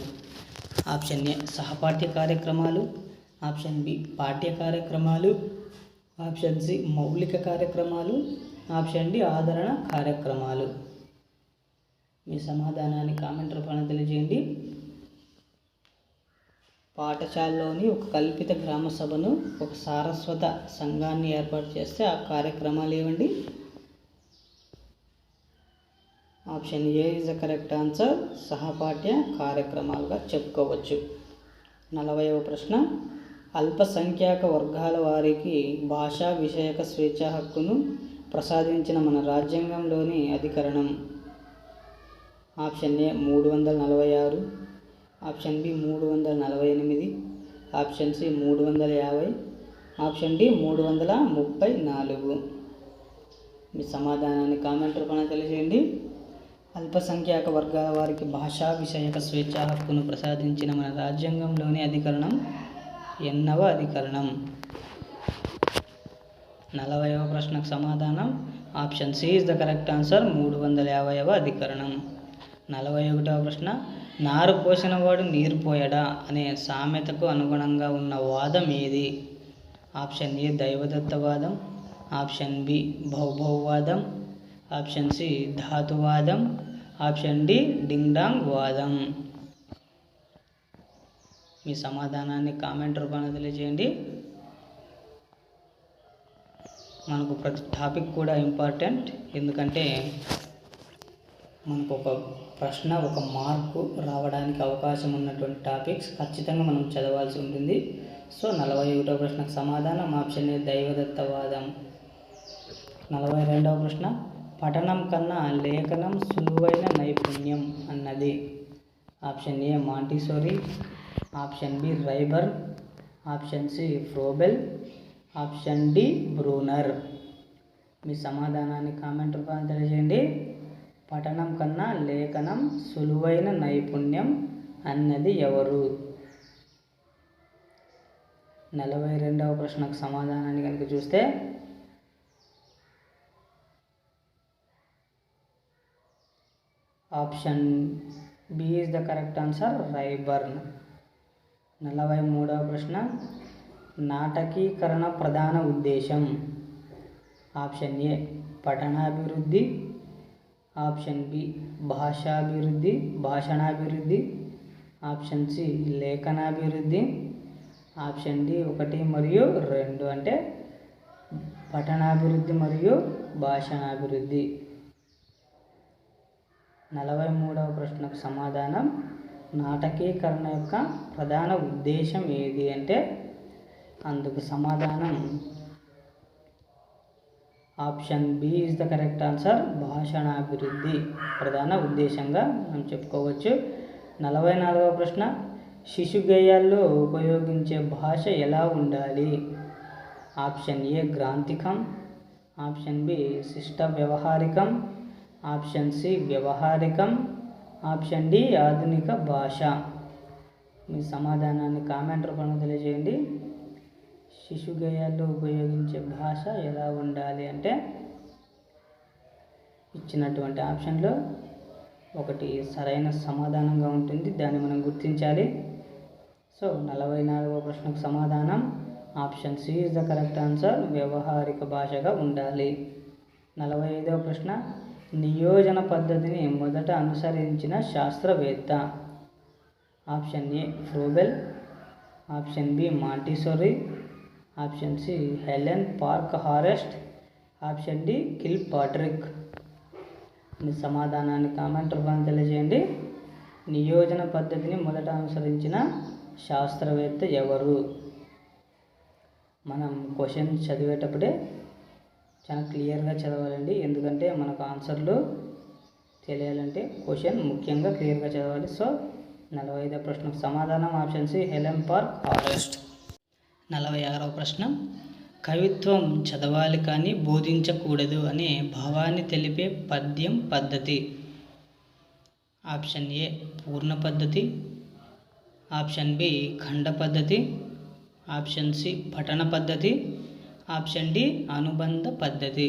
ఆప్షన్ ఏ సహపాఠ్య కార్యక్రమాలు, ఆప్షన్ బి పాఠ్య కార్యక్రమాలు, ఆప్షన్ సి మౌలిక కార్యక్రమాలు, ఆప్షన్ డి ఆదరణ కార్యక్రమాలు. మీ సమాధానాన్ని కామెంట్ రూపంలో తెలియజేయండి. పాఠశాలలోని ఒక కల్పిత గ్రామ సభను, ఒక సారస్వత సంఘాన్ని ఏర్పాటు చేస్తే ఆ కార్యక్రమాలు ఏవండి? Option A is the correct answer, సహపాఠ్య కార్యక్రమాలుగా చెప్పుకోవచ్చు. 40వ ప్రశ్న, అల్పసంఖ్యాక వర్గాల వారికి భాషా విషయక స్వేచ్ఛా హక్కును ప్రసాదించిన మన రాజ్యాంగంలోని అధికరణం. Option A 346, option B 348, option C 350, option D 334. మీ సమాధానాన్ని కామెంట్ రూపంలో తెలియజేయండి. అల్పసంఖ్యాక వర్గాల వారికి భాషా విషయక స్వేచ్ఛా హక్కును ప్రసాదించిన మన రాజ్యాంగంలోని అధికరణం ఎన్నవ అధికరణం? 40వ ప్రశ్నకు సమాధానం option C is the correct answer, 350వ అధికరణం. 41వ ప్రశ్న, నారు పోసిన వాడు నీరు పోయడా అనే సామెతకు అనుగుణంగా ఉన్న వాదం ఏది? ఆప్షన్ ఏ దైవదత్తవాదం, ఆప్షన్ బి భౌభౌవాదం, ఆప్షన్ సి ధాతువాదం, ఆప్షన్ డి డింగ్డాంగ్ వాదం. మీ సమాధానాన్ని కామెంట్ రూపంలో తెలియజేయండి. మనకు ప్రతి టాపిక్ కూడా ఇంపార్టెంట్, ఎందుకంటే మనకు ఒక ప్రశ్న, ఒక మార్కు రావడానికి అవకాశం ఉన్నటువంటి టాపిక్స్ ఖచ్చితంగా మనం చదవాల్సి ఉంటుంది. సో 41వ ప్రశ్నకు సమాధానం ఆప్షన్ ఏ దైవదత్తవాదం. 42వ ప్రశ్న, పఠనం కన్నా లేఖనం సులువైన నైపుణ్యం అన్నది. Option A Montessori, option B Ryburn, option C Froebel, option D Bruner. మీ సమాధానాన్ని కామెంట్ రూపంలో తెలియజేయండి. పఠనం కన్నా లేఖనం సులువైన నైపుణ్యం అన్నది ఎవరు? 42వ ప్రశ్నకు సమాధానాన్ని కనుక చూస్తే option B is the correct answer, Ryburn. 43వ ప్రశ్న, నాటకీకరణ ప్రధాన ఉద్దేశం. ఆప్షన్ ఏ పఠనాభివృద్ధి, ఆప్షన్ బి భాషణాభివృద్ధి, ఆప్షన్ సి లేఖనాభివృద్ధి, ఆప్షన్ డి 1 మరియు 2 అంటే పఠనాభివృద్ధి మరియు భాషణాభివృద్ధి. 43వ ప్రశ్నకు సమాధానం నాటకీకరణ యొక్క ప్రధాన ఉద్దేశం ఏది అంటే అందుకు సమాధానం option B is the correct answer, భాషణాభివృద్ధి ప్రధాన ఉద్దేశంగా మనం చెప్పుకోవచ్చు. 44వ ప్రశ్న, శిశు గేయాల్లో ఉపయోగించే భాష ఎలా ఉండాలి. ఆప్షన్ ఏ గ్రాంథికం, ఆప్షన్ బి శిష్ట వ్యవహారికం, ఆప్షన్ సి వ్యవహారికం, ఆప్షన్ డి ఆధునిక భాష. మీ సమాధానాన్ని కామెంట్ రూపంలో తెలియజేయండి. శిశు గేయాల్లో ఉపయోగించే భాష ఎలా ఉండాలి అంటే ఇచ్చినటువంటి ఆప్షన్లో ఒకటి సరైన సమాధానంగా ఉంటుంది, దాన్ని మనం గుర్తించాలి. సో 44వ ప్రశ్నకు సమాధానం option C is the correct answer, వ్యవహారిక భాషగా ఉండాలి. 45వ ప్రశ్న, నియోజన పద్ధతిని మొదట అనుసరించిన శాస్త్రవేత్త. Option A Froebel, option B Montessori, option C Helen Parkhurst, option D Kilpatrick. మీ సమాధానాన్ని కామెంట్ రూపంలో తెలియజేయండి. నియోజన పద్ధతిని మొదట అనుసరించిన శాస్త్రవేత్త ఎవరు? మనం క్వశ్చన్ చదివేటప్పుడే చాలా క్లియర్గా చదవాలండి, ఎందుకంటే మనకు ఆన్సర్లు తెలియాలంటే క్వశ్చన్ ముఖ్యంగా క్లియర్గా చదవాలి. సో 45వ ప్రశ్నకు సమాధానం ఆప్షన్ సి హెలెన్ పార్క్ హారెస్ట్. 46వ ప్రశ్న, కవిత్వం చదవాలి కానీ బోధించకూడదు అనే భావాన్ని తెలిపే పద్యం పద్ధతి. ఆప్షన్ ఏ పూర్ణ పద్ధతి, ఆప్షన్ బి ఖండ పద్ధతి, ఆప్షన్ సి పఠన పద్ధతి, ఆప్షన్ డి అనుబంధ పద్ధతి.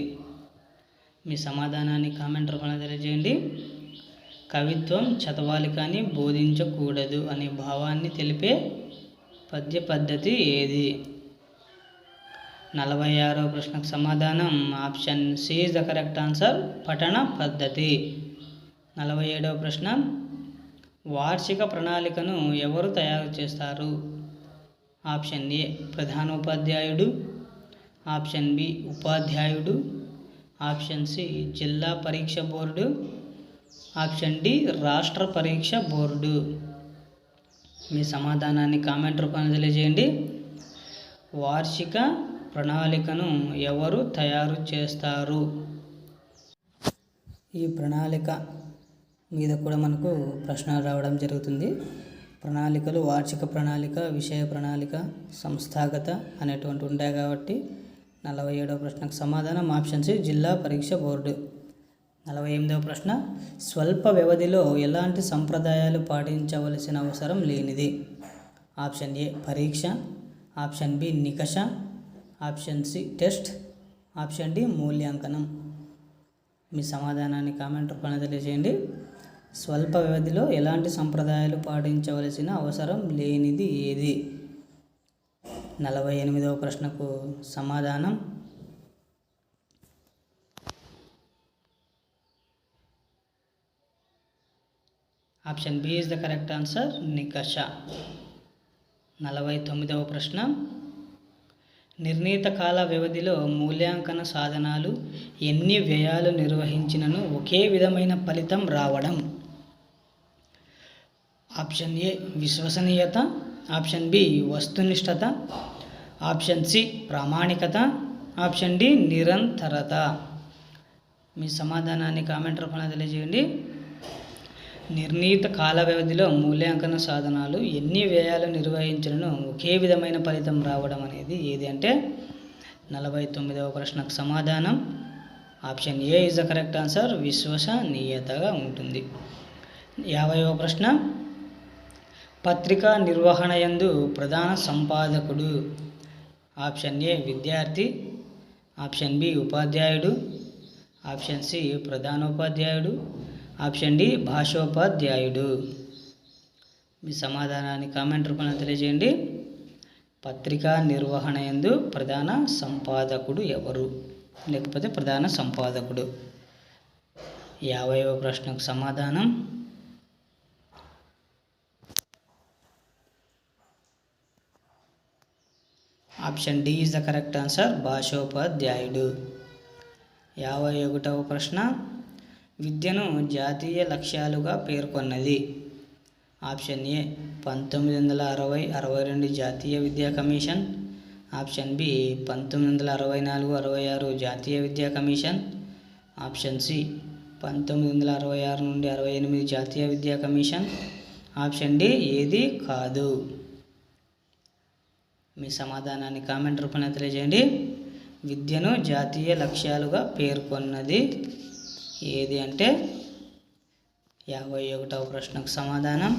మీ సమాధానాన్ని కామెంట్ రూపంలో తెలియజేయండి. కవిత్వం చదవాలి కానీ బోధించకూడదు అనే భావాన్ని తెలిపే పద్య పద్ధతి ఏది? 46వ ప్రశ్నకు సమాధానం option C is the correct answer, పఠన పద్ధతి. 47వ ప్రశ్న, వార్షిక ప్రణాళికను ఎవరు తయారు చేస్తారు? ఆప్షన్ ఏ ప్రధానోపాధ్యాయుడు, ఆప్షన్ బి ఉపాధ్యాయుడు, ఆప్షన్ సి జిల్లా పరీక్ష బోర్డు, ఆప్షన్ డి రాష్ట్ర పరీక్ష బోర్డు. మీ సమాధానాన్ని కామెంట్ రూపంలో తెలియజేయండి. వార్షిక ప్రణాళికను ఎవరు తయారు చేస్తారు? ఈ ప్రణాళిక మీద కూడా మనకు ప్రశ్నలు రావడం జరుగుతుంది. ప్రణాళికలు వార్షిక ప్రణాళిక, విషయ ప్రణాళిక, సంస్థాగత అనేటువంటి ఉంటాయి కాబట్టి 47వ ప్రశ్నకు సమాధానం ఆప్షన్ సి జిల్లా పరీక్ష బోర్డు. 48వ ప్రశ్న, స్వల్ప వ్యవధిలో ఎలాంటి సంప్రదాయాలు పాటించవలసిన అవసరం లేనిది? ఆప్షన్ ఏ పరీక్ష, ఆప్షన్ బి నికష, option C test, option D మూల్యాంకనం. మీ సమాధానాన్ని కామెంట్ రూపంలో తెలియజేయండి. స్వల్ప వ్యవధిలో ఎలాంటి సంప్రదాయాలు పాటించవలసిన అవసరం లేనిది ఏది? 48వ ప్రశ్నకు సమాధానం option B is the correct answer, నికష. 49వ ప్రశ్న, నిర్ణీత కాల వ్యవధిలో మూల్యాంకన సాధనాలు ఎన్ని వ్యయాలు నిర్వహించినను ఒకే విధమైన ఫలితం రావడం? ఆప్షన్ ఏ విశ్వసనీయత, ఆప్షన్ బి వస్తునిష్టత, ఆప్షన్ సి ప్రామాణికత, ఆప్షన్ డి నిరంతరత. మీ సమాధానాన్ని కామెంట్ రూపంలో తెలియజేయండి. నిర్ణీత కాల వ్యవధిలో మూల్యాంకన సాధనాలు ఎన్ని వ్యయాలు నిర్వహించను ఒకే విధమైన ఫలితం రావడం అనేది ఏది అంటే 49వ ప్రశ్నకు సమాధానం option A is the correct answer, విశ్వసనీయతగా ఉంటుంది. 50వ ప్రశ్న, పత్రికా నిర్వహణ యందు ప్రధాన సంపాదకుడు. ఆప్షన్ ఏ విద్యార్థి, ఆప్షన్ బి ఉపాధ్యాయుడు, ఆప్షన్ సి ప్రధానోపాధ్యాయుడు, ఆప్షన్ డి భాషోపాధ్యాయుడు. మీ సమాధానాన్ని కామెంట్ రూపంలో తెలియజేయండి. పత్రికా నిర్వహణ యందు ప్రధాన సంపాదకుడు ఎవరు, లేకపోతే ప్రధాన సంపాదకుడు. 50వ ప్రశ్నకు సమాధానం option D is the correct answer, భాషోపాధ్యాయుడు. 51వ ప్రశ్న, విద్యను జాతీయ లక్ష్యాలుగా పేర్కొన్నది. ఆప్షన్ ఏ 1960-62 జాతీయ విద్యా కమిషన్, ఆప్షన్ బి 1964-66 జాతీయ విద్యా కమిషన్, ఆప్షన్ సి 1966 నుండి 68 జాతీయ విద్యా కమిషన్, ఆప్షన్ డి ఏది కాదు. మీ సమాధానాన్ని కామెంట్ రూపంలో తెలియజేయండి. విద్యను జాతీయ లక్ష్యాలుగా పేర్కొన్నది ఏది అంటే 51వ ప్రశ్నకు సమాధానం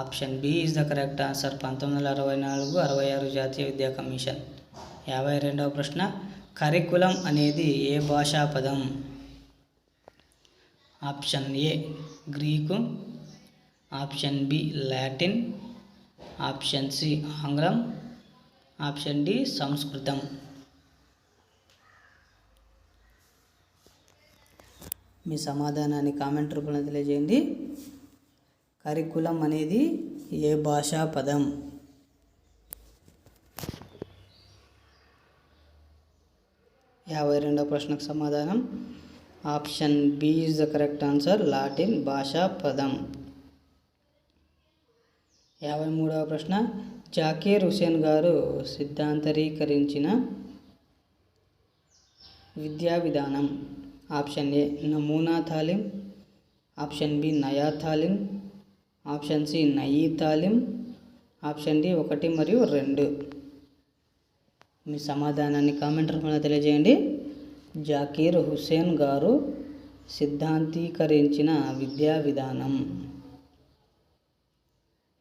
option B is the correct answer, 1964-66 జాతీయ విద్యా కమిషన్. 52వ ప్రశ్న, కరికులం అనేది ఏ భాషా పదం. Option A Greek, option B Latin, option C ఆంగ్లం, ఆప్షన్ డి సంస్కృతం. మీ సమాధానాన్ని కామెంట్ రూపంలో తెలియజేయండి. కరికులం అనేది ఏ భాషా పదం. 52వ ప్రశ్నకు సమాధానం option B is the correct answer, Latin భాషా పదం. 53వ ప్రశ్న, జాకీర్ హుసేన్ గారు సిద్ధాంతరీకరించిన విద్యా విధానం. ఆప్షన్ ఏ నమూనా తాలీం, ఆప్షన్ బి నయా తాలీం, option C Nayi తాలీం, option D 1 మరియు 2. మీ సమాధానాన్ని కామెంట్ రూపంలో తెలియజేయండి. జాకీర్ హుసేన్ గారు సిద్ధాంతీకరించిన విద్యా విధానం.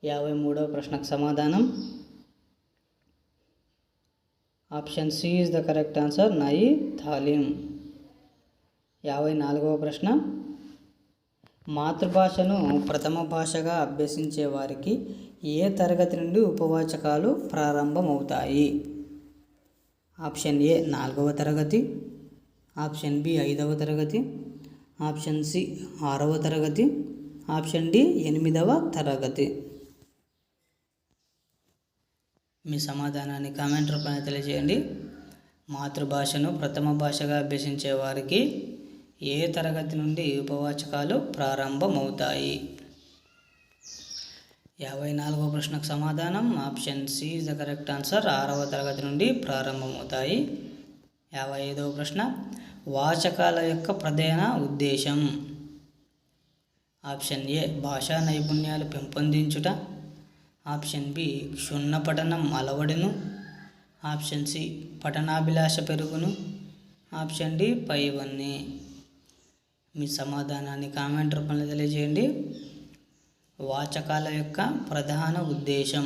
53వ ప్రశ్నకు సమాధానం option C is the correct answer, Nai Talim. 54వ ప్రశ్న, మాతృభాషను ప్రథమ భాషగా అభ్యసించే వారికి ఏ తరగతి నుండి ఉపవాచకాలు ప్రారంభమవుతాయి. ఆప్షన్ ఏ 4వ తరగతి, ఆప్షన్ బి 5వ తరగతి, ఆప్షన్ సి 6వ తరగతి, ఆప్షన్ డి 8వ తరగతి. మీ సమాధానాన్ని కామెంట్ రూపంలో తెలియజేయండి. మాతృభాషను ప్రథమ భాషగా అభ్యసించే వారికి ఏ తరగతి నుండి ఉపవాచకాలు ప్రారంభమవుతాయి. 54వ ప్రశ్నకు సమాధానం option C is the correct answer, 6వ తరగతి నుండి ప్రారంభమవుతాయి. 55వ ప్రశ్న, వాచకాల యొక్క ప్రధాన ఉద్దేశం. ఆప్షన్ ఏ భాషా నైపుణ్యాలు పెంపొందించుట, ఆప్షన్ బి క్షుణ్ణ పఠనం అలవడును, ఆప్షన్ సి పఠనాభిలాష పెరుగును, ఆప్షన్ డి పైవన్నీ. మీ సమాధానాన్ని కామెంట్ రూపంలో తెలియజేయండి. వాచకాల యొక్క ప్రధాన ఉద్దేశం.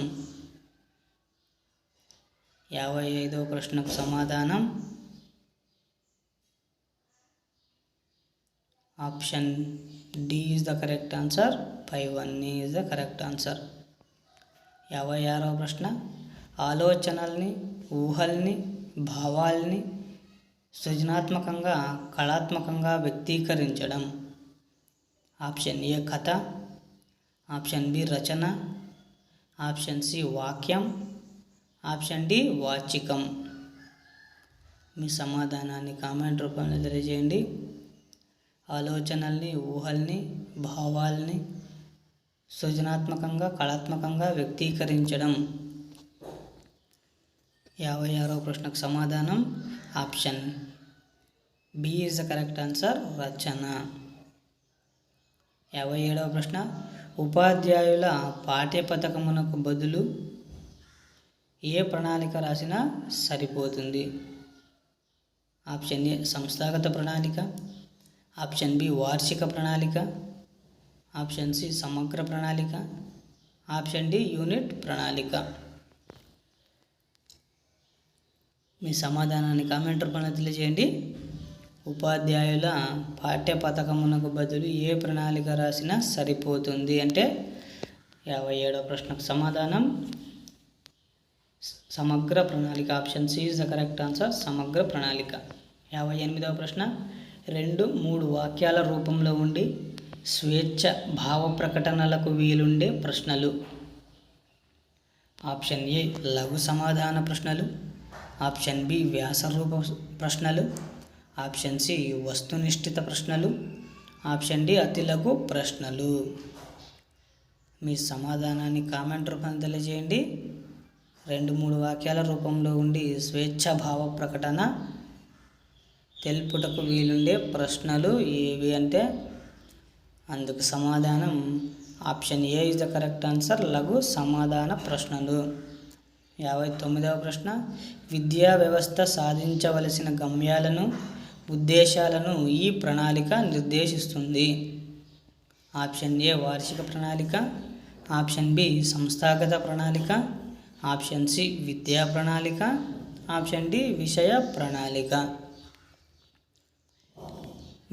55వ ప్రశ్నకు సమాధానం option D is the correct answer, పైవన్నీ ఈజ్ ద కరెక్ట్ ఆన్సర్. 56వ ప్రశ్న, ఆలోచనల్ని, ఊహల్ని, భావాల్ని సృజనాత్మకంగా కళాత్మకంగా వ్యక్తీకరించడం. ఆప్షన్ ఏ కథ, ఆప్షన్ బి రచన, ఆప్షన్ సి వాక్యం, ఆప్షన్ డి వాచికం. మీ సమాధానాన్ని కామెంట్ రూపంలో తెలియజేయండి. ఆలోచనల్ని, ఊహల్ని, భావాల్ని సృజనాత్మకంగా కళాత్మకంగా వ్యక్తీకరించడం. 56వ ప్రశ్నకు సమాధానం option B is the correct answer, రచన. 57వ ప్రశ్న, ఉపాధ్యాయుల పాఠ్యపథకమునకు బదులు ఏ ప్రణాళిక రాసినా సరిపోతుంది. ఆప్షన్ ఏ సంస్థాగత ప్రణాళిక, ఆప్షన్ బి వార్షిక ప్రణాళిక, ఆప్షన్ సి సమగ్ర ప్రణాళిక, ఆప్షన్ డి యూనిట్ ప్రణాళిక. మీ సమాధానాన్ని కామెంట్ రూపంలో తెలియజేయండి. ఉపాధ్యాయుల పాఠ్య పథకమునకు బదులు ఏ ప్రణాళిక రాసినా సరిపోతుంది అంటే 57వ ప్రశ్నకు సమాధానం సమగ్ర ప్రణాళిక. Option C is the correct answer, సమగ్ర ప్రణాళిక. 58వ ప్రశ్న 2-3 వాక్యాల రూపంలో ఉండి స్వేచ్ఛ భావ ప్రకటనలకు వీలుండే ప్రశ్నలు. ఆప్షన్ ఏ లఘు సమాధాన ప్రశ్నలు, ఆప్షన్ బి వ్యాసరూప ప్రశ్నలు, ఆప్షన్ సి వస్తునిష్ఠిత ప్రశ్నలు, ఆప్షన్ డి అతి లఘు ప్రశ్నలు. మీ సమాధానాన్ని కామెంట్ రూపంలో తెలియజేయండి. 2-3 వాక్యాల రూపంలో ఉండి స్వేచ్ఛ భావ ప్రకటన తెలుపుటకు వీలుండే ప్రశ్నలు ఏవి అంటే అందుకు సమాధానం option A is the correct answer, లఘు సమాధాన ప్రశ్నలు. 59వ ప్రశ్న విద్యా వ్యవస్థ సాధించవలసిన గమ్యాలను ఉద్దేశాలను ఈ ప్రణాళిక నిర్దేశిస్తుంది. ఆప్షన్ ఏ వార్షిక ప్రణాళిక, ఆప్షన్ బి సంస్థాగత ప్రణాళిక, ఆప్షన్ సి విద్యా ప్రణాళిక, ఆప్షన్ డి విషయ ప్రణాళిక.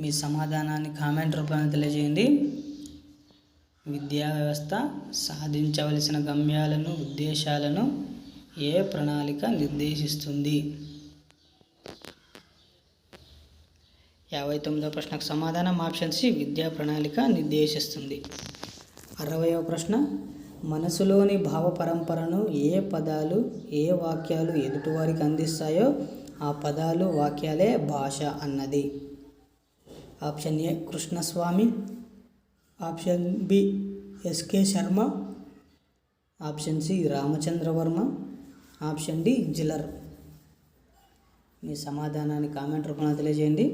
మీ సమాధానాన్ని కామెంట్ రూపంలో తెలియజేయండి. విద్యా వ్యవస్థ సాధించవలసిన గమ్యాలను ఉద్దేశాలను ఏ ప్రణాళిక నిర్దేశిస్తుంది? 59వ ప్రశ్నకు సమాధానం ఆప్షన్ సి విద్యా ప్రణాళిక నిర్దేశిస్తుంది. 60వ ప్రశ్న మనసులోని భావ పరంపరను ఏ పదాలు ఏ వాక్యాలు ఎదుటివారికి అందిస్తాయో ఆ పదాలు వాక్యాలే భాష అన్నది. Option A Krishnaswami, option B S K Sharma, option C Ramachandravarma, option D జిల్లర్. మీ సమాధానాన్ని కామెంట్ రూపంలో తెలియజేయండి.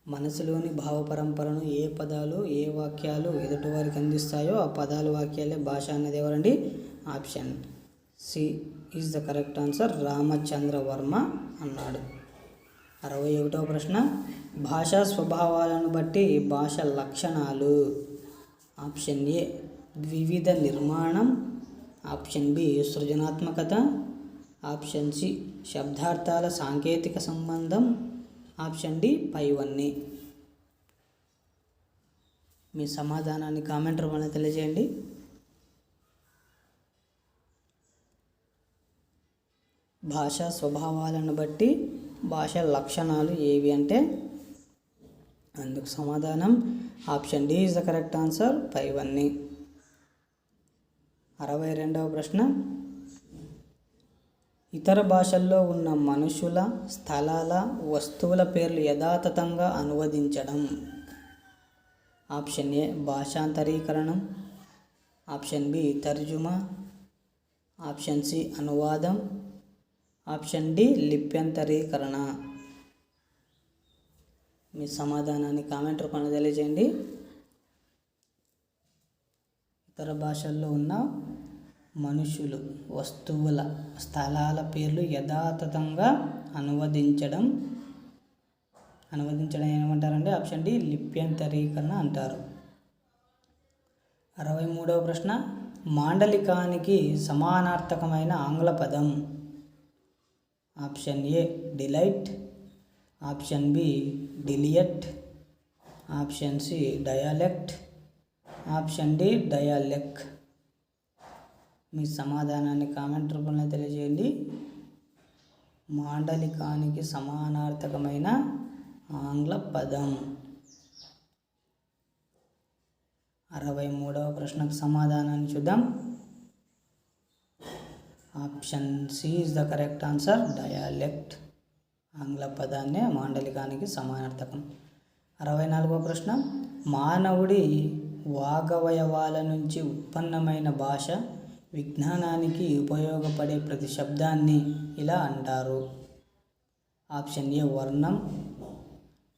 మనసులోని భావ పరంపరను ఏ పదాలు ఏ వాక్యాలు ఎదుటివారికి అందిస్తాయో ఆ పదాలు వాక్యాలే భాష అన్నది ఎవరండి? Option C is the correct answer, Ramachandravarma అన్నాడు. 61వ ప్రశ్న భాషా స్వభావాలను బట్టి భాష లక్షణాలు. ఆప్షన్ ఏ వివిధ నిర్మాణం, ఆప్షన్ బి సృజనాత్మకత, ఆప్షన్ సి శబ్దార్థాల సాంకేతిక సంబంధం, ఆప్షన్ డి పైవన్నీ. మీ సమాధానాన్ని కామెంట్ రూపంలో తెలియజేయండి. భాషా స్వభావాలను బట్టి భాష లక్షణాలు ఏవి అంటే అందుకు సమాధానం option D is the correct answer, పైవన్నీ. 62వ ప్రశ్న ఇతర భాషల్లో ఉన్న మనుషుల, స్థలాల, వస్తువుల పేర్లు యథాతథంగా అనువదించడం. ఆప్షన్ ఏ భాషాంతరీకరణం, ఆప్షన్ బి తర్జుమా, ఆప్షన్ సి అనువాదం, ఆప్షన్ డి లిప్యంతరీకరణ. మీ సమాధానాన్ని కామెంట్ రూపంలో తెలియజేయండి. ఇతర భాషల్లో ఉన్న మనుషులు, వస్తువుల, స్థలాల పేర్లు యథాతథంగా అనువదించడం ఏమంటారంటే ఆప్షన్ డి లిప్యంతరీకరణ అంటారు. 63వ ప్రశ్న మాండలికానికి సమానార్థకమైన ఆంగ్ల పదం. Option A delight, option B డిలియట్, option C dialect, option D డయాలెక్. మీ సమాధానాన్ని కామెంట్ రూపంలో తెలియజేయండి. మాండలికానికి సమానార్థకమైన ఆంగ్ల పదం. 63వ ప్రశ్నకు సమాధానాన్ని చూద్దాం. Option C is the correct answer, dialect. ఆంగ్ల పదాన్నే మాండలికానికి సమానార్థకం. 64వ ప్రశ్న మానవుడి వాగవయవాల నుంచి ఉత్పన్నమైన భాష విజ్ఞానానికి ఉపయోగపడే ప్రతి శబ్దాన్ని ఇలా అంటారు. ఆప్షన్ ఏ వర్ణం,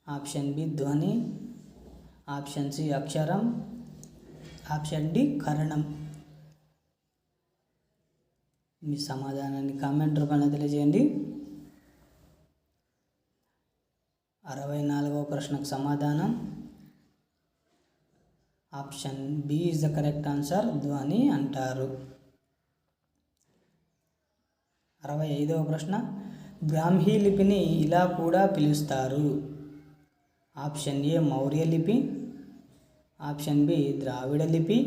ఆప్షన్ బి ధ్వని, ఆప్షన్ సి అక్షరం, ఆప్షన్ డి కరణం. మీ సమాధానాన్ని కామెంట్ రూపంలో తెలియజేయండి. 64వ ప్రశ్నకు సమాధానం option B is the correct answer, ధ్వని అంటారు. 65వ ప్రశ్న, బ్రాహ్మీ లిపిని ఇలా కూడా పిలుస్తారు. ఆప్షన్ ఏ మౌర్య లిపి, ఆప్షన్ బి ద్రావిడ లిపి,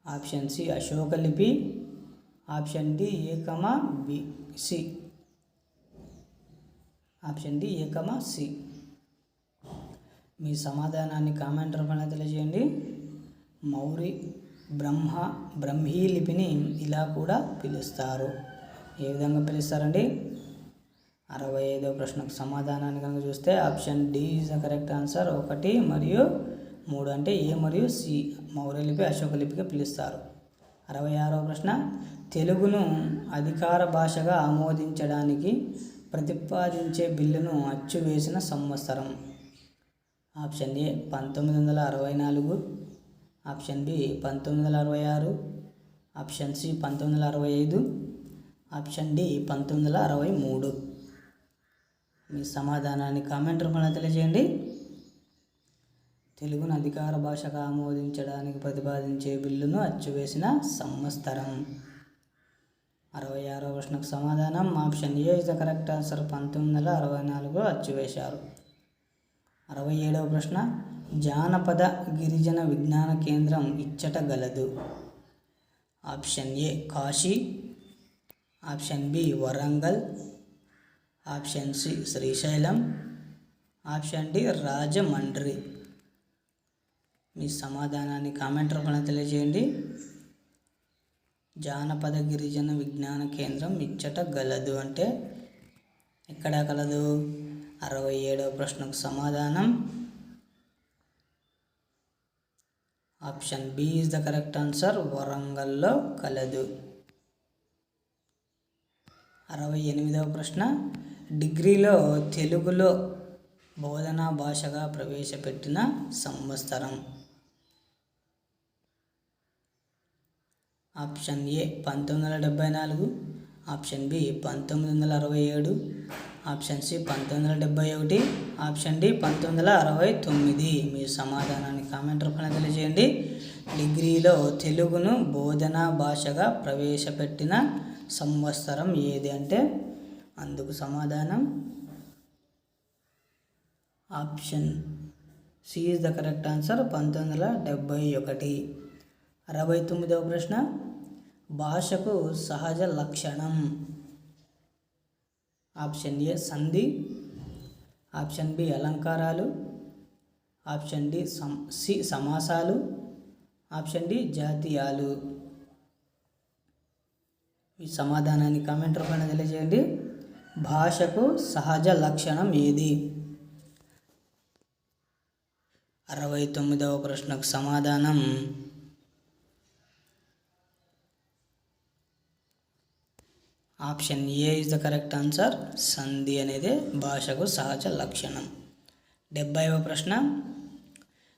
ఆప్షన్ సి అశోక లిపి, option D C. Option D C. మీ సమాధానాన్ని కామెంట్ రూపంలో తెలియజేయండి. బ్రాహ్మీ లిపిని ఇలా కూడా పిలుస్తారు. ఏ విధంగా పిలుస్తారండి? 65వ ప్రశ్నకు సమాధానాన్ని కనుక చూస్తే option D is the correct answer. 1 మరియు 3 అంటే ఏ మరియు సి, మౌర్య లిపి, అశోక లిపిగా పిలుస్తారు. 66వ ప్రశ్న, తెలుగును అధికార భాషగా ఆమోదించడానికి ప్రతిపాదించే బిల్లును అచ్చువేసిన సంవత్సరం. Option A 1964, option B 1966, option C 1965, option D 1963. మీ సమాధానాన్ని కామెంట్ రూపంలో తెలియజేయండి. తెలుగును అధికార భాషగా ఆమోదించడానికి ప్రతిపాదించే బిల్లును అచ్చువేసిన సంవత్సరం. 66వ ప్రశ్నకు సమాధానం option A is the correct answer. 1964 అచ్చువేశారు. 67వ ప్రశ్న, జానపద గిరిజన విజ్ఞాన కేంద్రం ఇచ్చట గలదు. Option A Kashi, option B Warangal, option C Srisailam, option D Rajahmundry. మీ సమాధానాన్ని కామెంట్ రూపంలో తెలియజేయండి. జానపద గిరిజన విజ్ఞాన కేంద్రం ఇచ్చట గలదు అంటే ఎక్కడ కలదు? 67వ ప్రశ్నకు సమాధానం option B is the correct answer. వరంగల్లో కలదు. 68వ ప్రశ్న, డిగ్రీలో తెలుగులో బోధనా భాషగా ప్రవేశపెట్టిన సంవత్సరం. Option A 1974, option B 1967, option C 1971, option D 1969. మీ సమాధానాన్ని కామెంట్ రూపంలో తెలియజేయండి. డిగ్రీలో తెలుగును బోధనా భాషగా ప్రవేశపెట్టిన సంవత్సరం ఏది అంటే అందుకు సమాధానం option C is the correct answer. 1971. 69వ ప్రశ్న, భాషకు సహజ లక్షణం. ఆప్షన్ ఏ సంధి, ఆప్షన్ బి అలంకారాలు, ఆప్షన్ డి సి సమాసాలు, ఆప్షన్ డి జాతీయాలు. ఈ సమాధానాన్ని కామెంట్ రూపంలో తెలియజేయండి. భాషకు సహజ లక్షణం ఏది? 69వ ప్రశ్నకు సమాధానం option A is the correct answer. సంధి అనేది భాషకు సహజ లక్షణం. 70వ ప్రశ్న,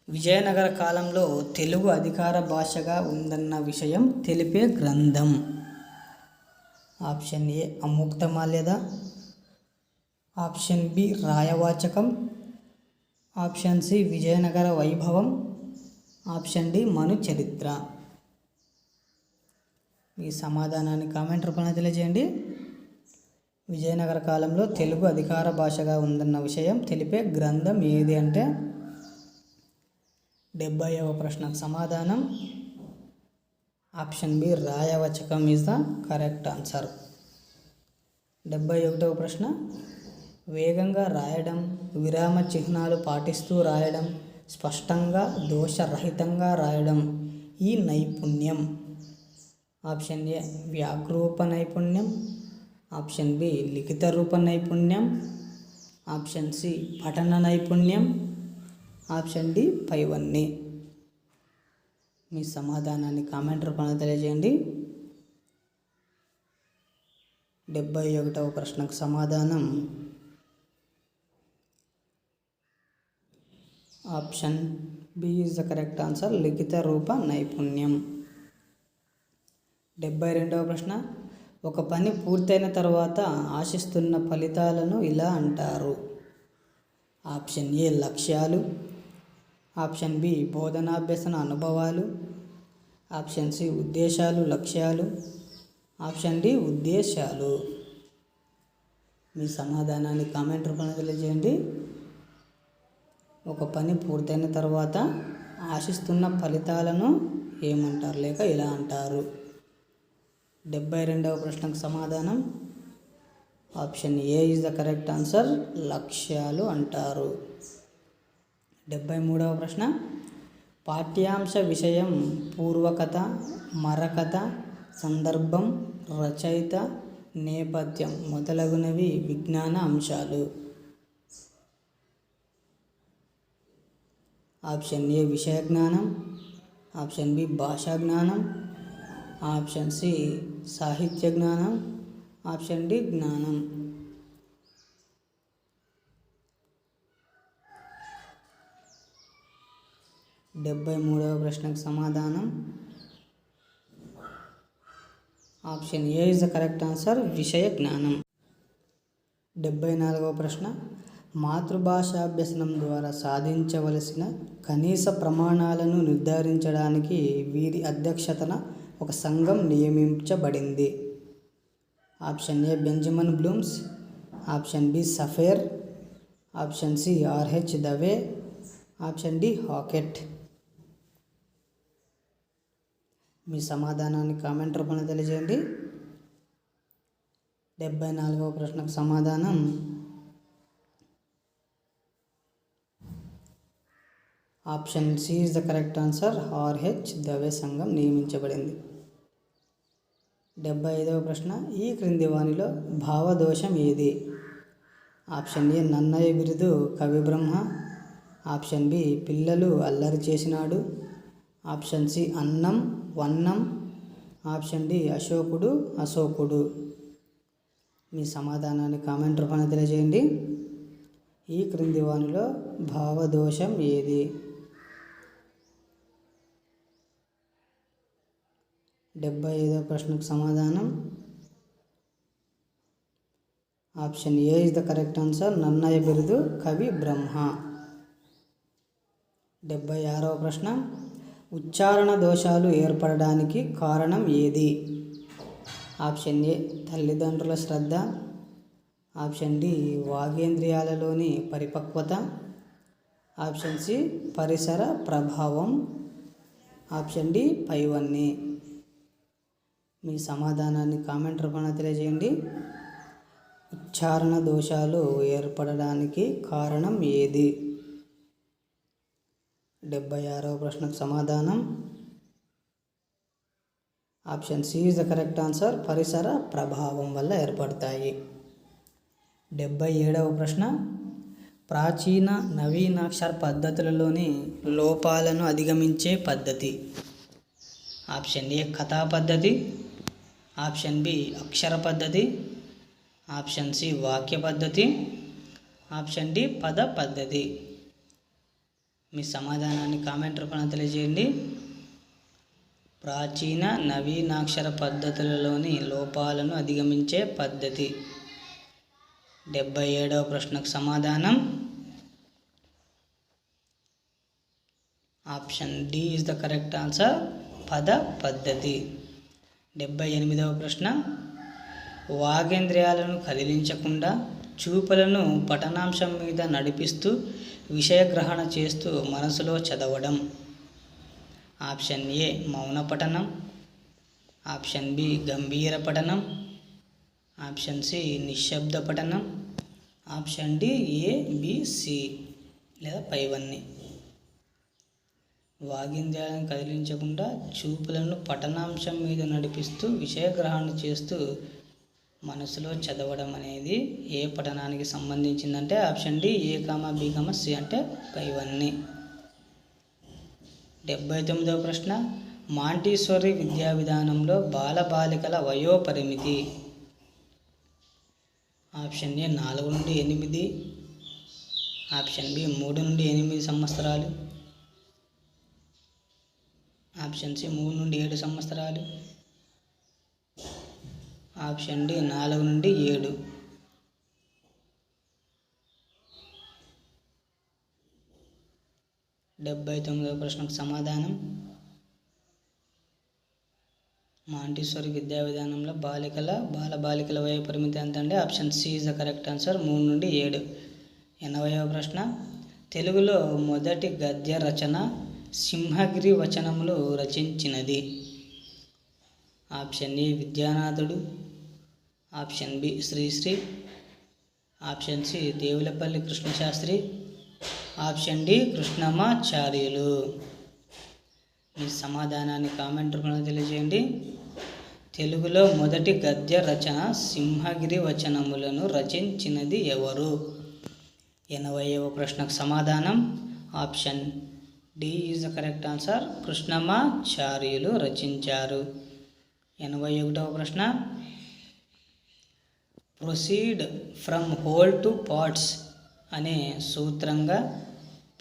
విజయనగర కాలంలో తెలుగు అధికార భాషగా ఉందన్న విషయం తెలిపే గ్రంథం. Option A Amuktamalyada, option B Rayavachakam, option C Vijayanagara Vaibhavam, option D మను చరిత్ర. ఈ సమాధానాన్ని కామెంట్ రూపంలో తెలియజేయండి. విజయనగర కాలంలో తెలుగు అధికార భాషగా ఉందన్న విషయం తెలిపే గ్రంథం ఏది అంటే 70వ ప్రశ్నకు సమాధానం option B Rayavachakam is the correct answer. 71వ ప్రశ్న, వేగంగా రాయడం, విరామ చిహ్నాలు పాటిస్తూ రాయడం, స్పష్టంగా దోషరహితంగా రాయడం ఈ నైపుణ్యం. ఆప్షన్ ఏ వ్యాకరూప నైపుణ్యం, ఆప్షన్ బి లిఖిత రూప నైపుణ్యం, ఆప్షన్ సి పఠన నైపుణ్యం, ఆప్షన్ డి పైవన్నీ. మీ సమాధానాన్ని కామెంట్ రూపంలో తెలియజేయండి. 71వ ప్రశ్నకు సమాధానం option B is the correct answer. లిఖిత రూప నైపుణ్యం. 72వ ప్రశ్న, ఒక పని పూర్తయిన తర్వాత ఆశిస్తున్న ఫలితాలను ఇలా అంటారు. ఆప్షన్ ఏ లక్ష్యాలు, ఆప్షన్ బి బోధనాభ్యసన అనుభవాలు, ఆప్షన్ సి ఉద్దేశాలు లక్ష్యాలు, ఆప్షన్ డి ఉద్దేశాలు. మీ సమాధానాన్ని కామెంట్ రూపంలో తెలియజేయండి. ఒక పని పూర్తయిన తర్వాత ఆశిస్తున్న ఫలితాలను ఏమంటారు లేక ఇలా అంటారు? 72వ ప్రశ్నకు సమాధానం option A is the correct answer, లక్ష్యాలు అంటారు. 73వ ప్రశ్న, పాఠ్యాంశ విషయం పూర్వకథ, మరకథ, సందర్భం, రచయిత, నేపథ్యం మొదలగునవి విజ్ఞాన అంశాలు. ఆప్షన్ ఏ విషయ జ్ఞానం, ఆప్షన్ బి భాషా జ్ఞానం, ఆప్షన్ సి సాహిత్య జ్ఞానం, ఆప్షన్ డి జ్ఞానం. డెబ్బై మూడవ ప్రశ్నకు సమాధానం option A is the correct answer, విషయ జ్ఞానం. 74వ ప్రశ్న, మాతృభాషాభ్యసనం ద్వారా సాధించవలసిన కనీస ప్రమాణాలను నిర్ధారించడానికి వీరి అధ్యక్షతన ఒక సంఘం నియమించబడింది. Option A Benjamin Blooms, option B సఫేర్, option C R H Dave, option D Hockett. మీ సమాధానాన్ని కామెంట్ రూపంలో తెలియజేయండి. 74వ ప్రశ్నకు సమాధానం option C is the correct answer, R H Dave సంఘం నియమించబడింది. 75వ ప్రశ్న, ఈ క్రింది వానిలో భావదోషం ఏది? ఆప్షన్ ఏ నన్నయ్య బిరుదు కవిబ్రహ్మ, ఆప్షన్ బి పిల్లలు అల్లరి చేసినాడు, ఆప్షన్ సి అన్నం వన్నం, ఆప్షన్ డి అశోకుడు అశోకుడు. మీ సమాధానాన్ని కామెంట్ రూపంలో తెలియజేయండి. ఈ క్రింది వానిలో భావదోషం ఏది? 75వ ప్రశ్నకు సమాధానం option A is the correct answer, Nannaya బిరుదు కవి బ్రహ్మ. 76వ ప్రశ్న, ఉచ్చారణ దోషాలు ఏర్పడడానికి కారణం ఏది? ఆప్షన్ ఏ తల్లిదండ్రుల శ్రద్ధ, ఆప్షన్ డి వాగేంద్రియాలలోని పరిపక్వత, ఆప్షన్ సి పరిసర ప్రభావం, ఆప్షన్ డి పైవన్నీ. మీ సమాధానాన్ని కామెంట్ రూపంలో తెలియజేయండి. ఉచ్చారణ దోషాలు ఏర్పడడానికి కారణం ఏది? 76వ ప్రశ్నకు సమాధానం option C is the correct answer, పరిసర ప్రభావం వల్ల ఏర్పడతాయి. 77వ ప్రశ్న, ప్రాచీన నవీనాక్షర పద్ధతులలోని లోపాలను అధిగమించే పద్ధతి. ఆప్షన్ ఏ కథా పద్ధతి, ఆప్షన్ బి అక్షర పద్ధతి, ఆప్షన్ సి వాక్య పద్ధతి, ఆప్షన్ డి పద పద్ధతి. మీ సమాధానాన్ని కామెంట్ రూపంలో తెలియజేయండి. ప్రాచీన నవీనాక్షర పద్ధతులలోని లోపాలను అధిగమించే పద్ధతి. 77వ ప్రశ్నకు సమాధానం option D is the correct answer, పద పద్ధతి. 78వ ప్రశ్న, వాగేంద్రియాలను కదిలించకుండా చూపులను పఠనాంశం మీద నడిపిస్తూ విషయగ్రహణ చేస్తూ మనసులో చదవడం. ఆప్షన్ ఏ మౌన పఠనం, ఆప్షన్ బి గంభీర పఠనం, ఆప్షన్ సి నిశ్శబ్ద పఠనం, option D A B C లేదా పైవన్నీ. వాగేంద్రియాలను కదిలించకుండా చూపులను పఠనాంశం మీద నడిపిస్తూ విషయగ్రహణ చేస్తూ మనసులో చదవడం అనేది ఏ పఠనానికి సంబంధించిందంటే ఆప్షన్ డి ఏ కామా బి కామా సి అంటే పైవన్నీ. 79వ ప్రశ్న, మాంటిసోరీ విద్యా విధానంలో బాలబాలికల వయోపరిమితి. ఆప్షన్ ఏ 4 నుండి 8, ఆప్షన్ బి 3 నుండి 8 సంవత్సరాలు, ఆప్షన్ సి 3 నుండి 7 సంవత్సరాలు, ఆప్షన్ డి 4 నుండి 7. డెబ్బై 79వ ప్రశ్నకు సమాధానం మాంటిసోరి విద్యా విధానంలో బాలబాలికల వయ పరిమితి ఎంత అండి? Option C is the correct answer, 3 నుండి 7. 80వ ప్రశ్న, తెలుగులో మొదటి గద్య రచన సింహగిరి వచనములు రచించినది? ఆప్షన్ ఏ విద్యానాథుడు, option B Srisri, option C Devulapalli Krishnasastri, option D కృష్ణమాచార్యులు. మీ సమాధానాన్ని కామెంట్ రూపంలో తెలియజేయండి. తెలుగులో మొదటి గద్య రచన సింహగిరి వచనములను రచించినది ఎవరు? 80వ ప్రశ్నకు సమాధానం option D is the correct answer, Krishnamacharyulu రచించారు. 81వ ప్రశ్న, proceed from whole to parts అనే సూత్రంగా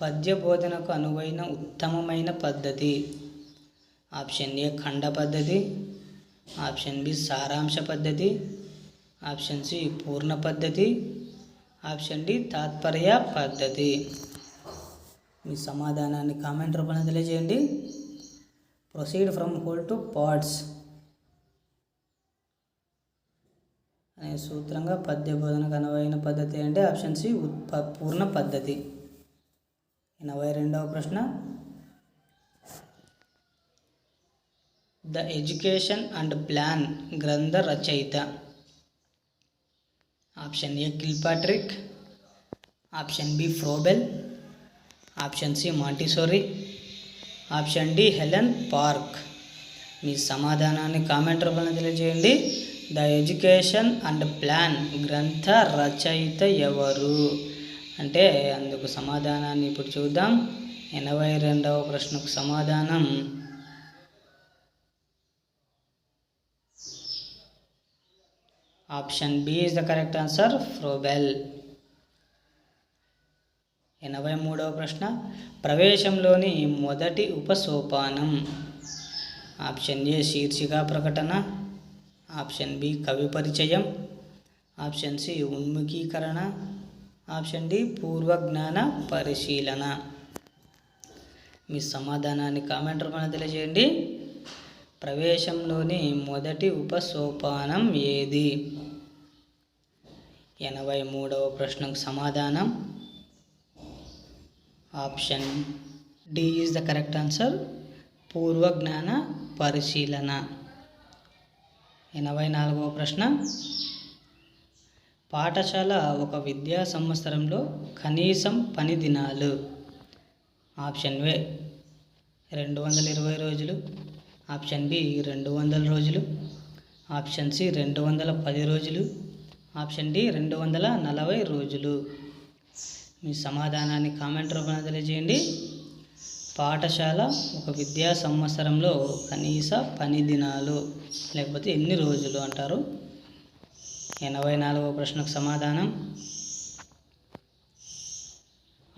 పద్య బోధనకు అనువైన ఉత్తమమైన పద్ధతి? ఆప్షన్ ఏ ఖండ పద్ధతి, ఆప్షన్ బి సారాంశ పద్ధతి, ఆప్షన్ సి పూర్ణ పద్ధతి, ఆప్షన్ డి తాత్పర్య పద్ధతి. మీ సమాధానాన్ని కామెంట్ రూపంలో తెలియజేయండి. Proceed from whole to parts అనే సూత్రంగా పద్య బోధనకు అనువైన పద్ధతి అంటే ఆప్షన్ సి పూర్ణ పద్ధతి. 82వ ప్రశ్న, ద ఎడ్యుకేషన్ అండ్ ప్లాన్ గ్రంథ రచయిత? Option A Kilpatrick, option B Froebel, option C Montessori, option D Helen Park. మీ సమాధానాన్ని కామెంట్ రూపంలో తెలియజేయండి. ద ఎడ్యుకేషన్ అండ్ ప్లాన్ గ్రంథ రచయిత ఎవరు అంటే అందుకు సమాధానాన్ని ఇప్పుడు చూద్దాం. 82వ ప్రశ్నకు సమాధానం option B is the correct answer, Froebel. 83వ ప్రశ్న, ప్రవేశంలోని మొదటి ఉపసోపానం? ఆప్షన్ ఏ శీర్షిక ప్రకటన, ఆప్షన్ బి కవి పరిచయం, ఆప్షన్ సి ఉన్ముఖీకరణ, ఆప్షన్ డి పూర్వజ్ఞాన పరిశీలన. మీ సమాధానాన్ని కామెంట్ రూపంలో తెలియజేయండి. ప్రవేశంలోని మొదటి ఉపసోపానం ఏది? 83వ ప్రశ్నకు సమాధానం option D is the correct answer, పూర్వజ్ఞాన పరిశీలన. 84వ ప్రశ్న, పాఠశాల ఒక విద్యా సంవత్సరంలో కనీసం పని దినాలు? ఆప్షన్ ఏ 220 రోజులు, ఆప్షన్ బి 200 రోజులు, ఆప్షన్ సి 210 రోజులు, ఆప్షన్ డి 240 రోజులు. మీ సమాధానాన్ని కామెంట్ రూపంలో తెలియజేయండి. పాఠశాల ఒక విద్యా సంవత్సరంలో కనీస పని దినాలు లేకపోతే ఎన్ని రోజులు అంటారు? 84వ ప్రశ్నకు సమాధానం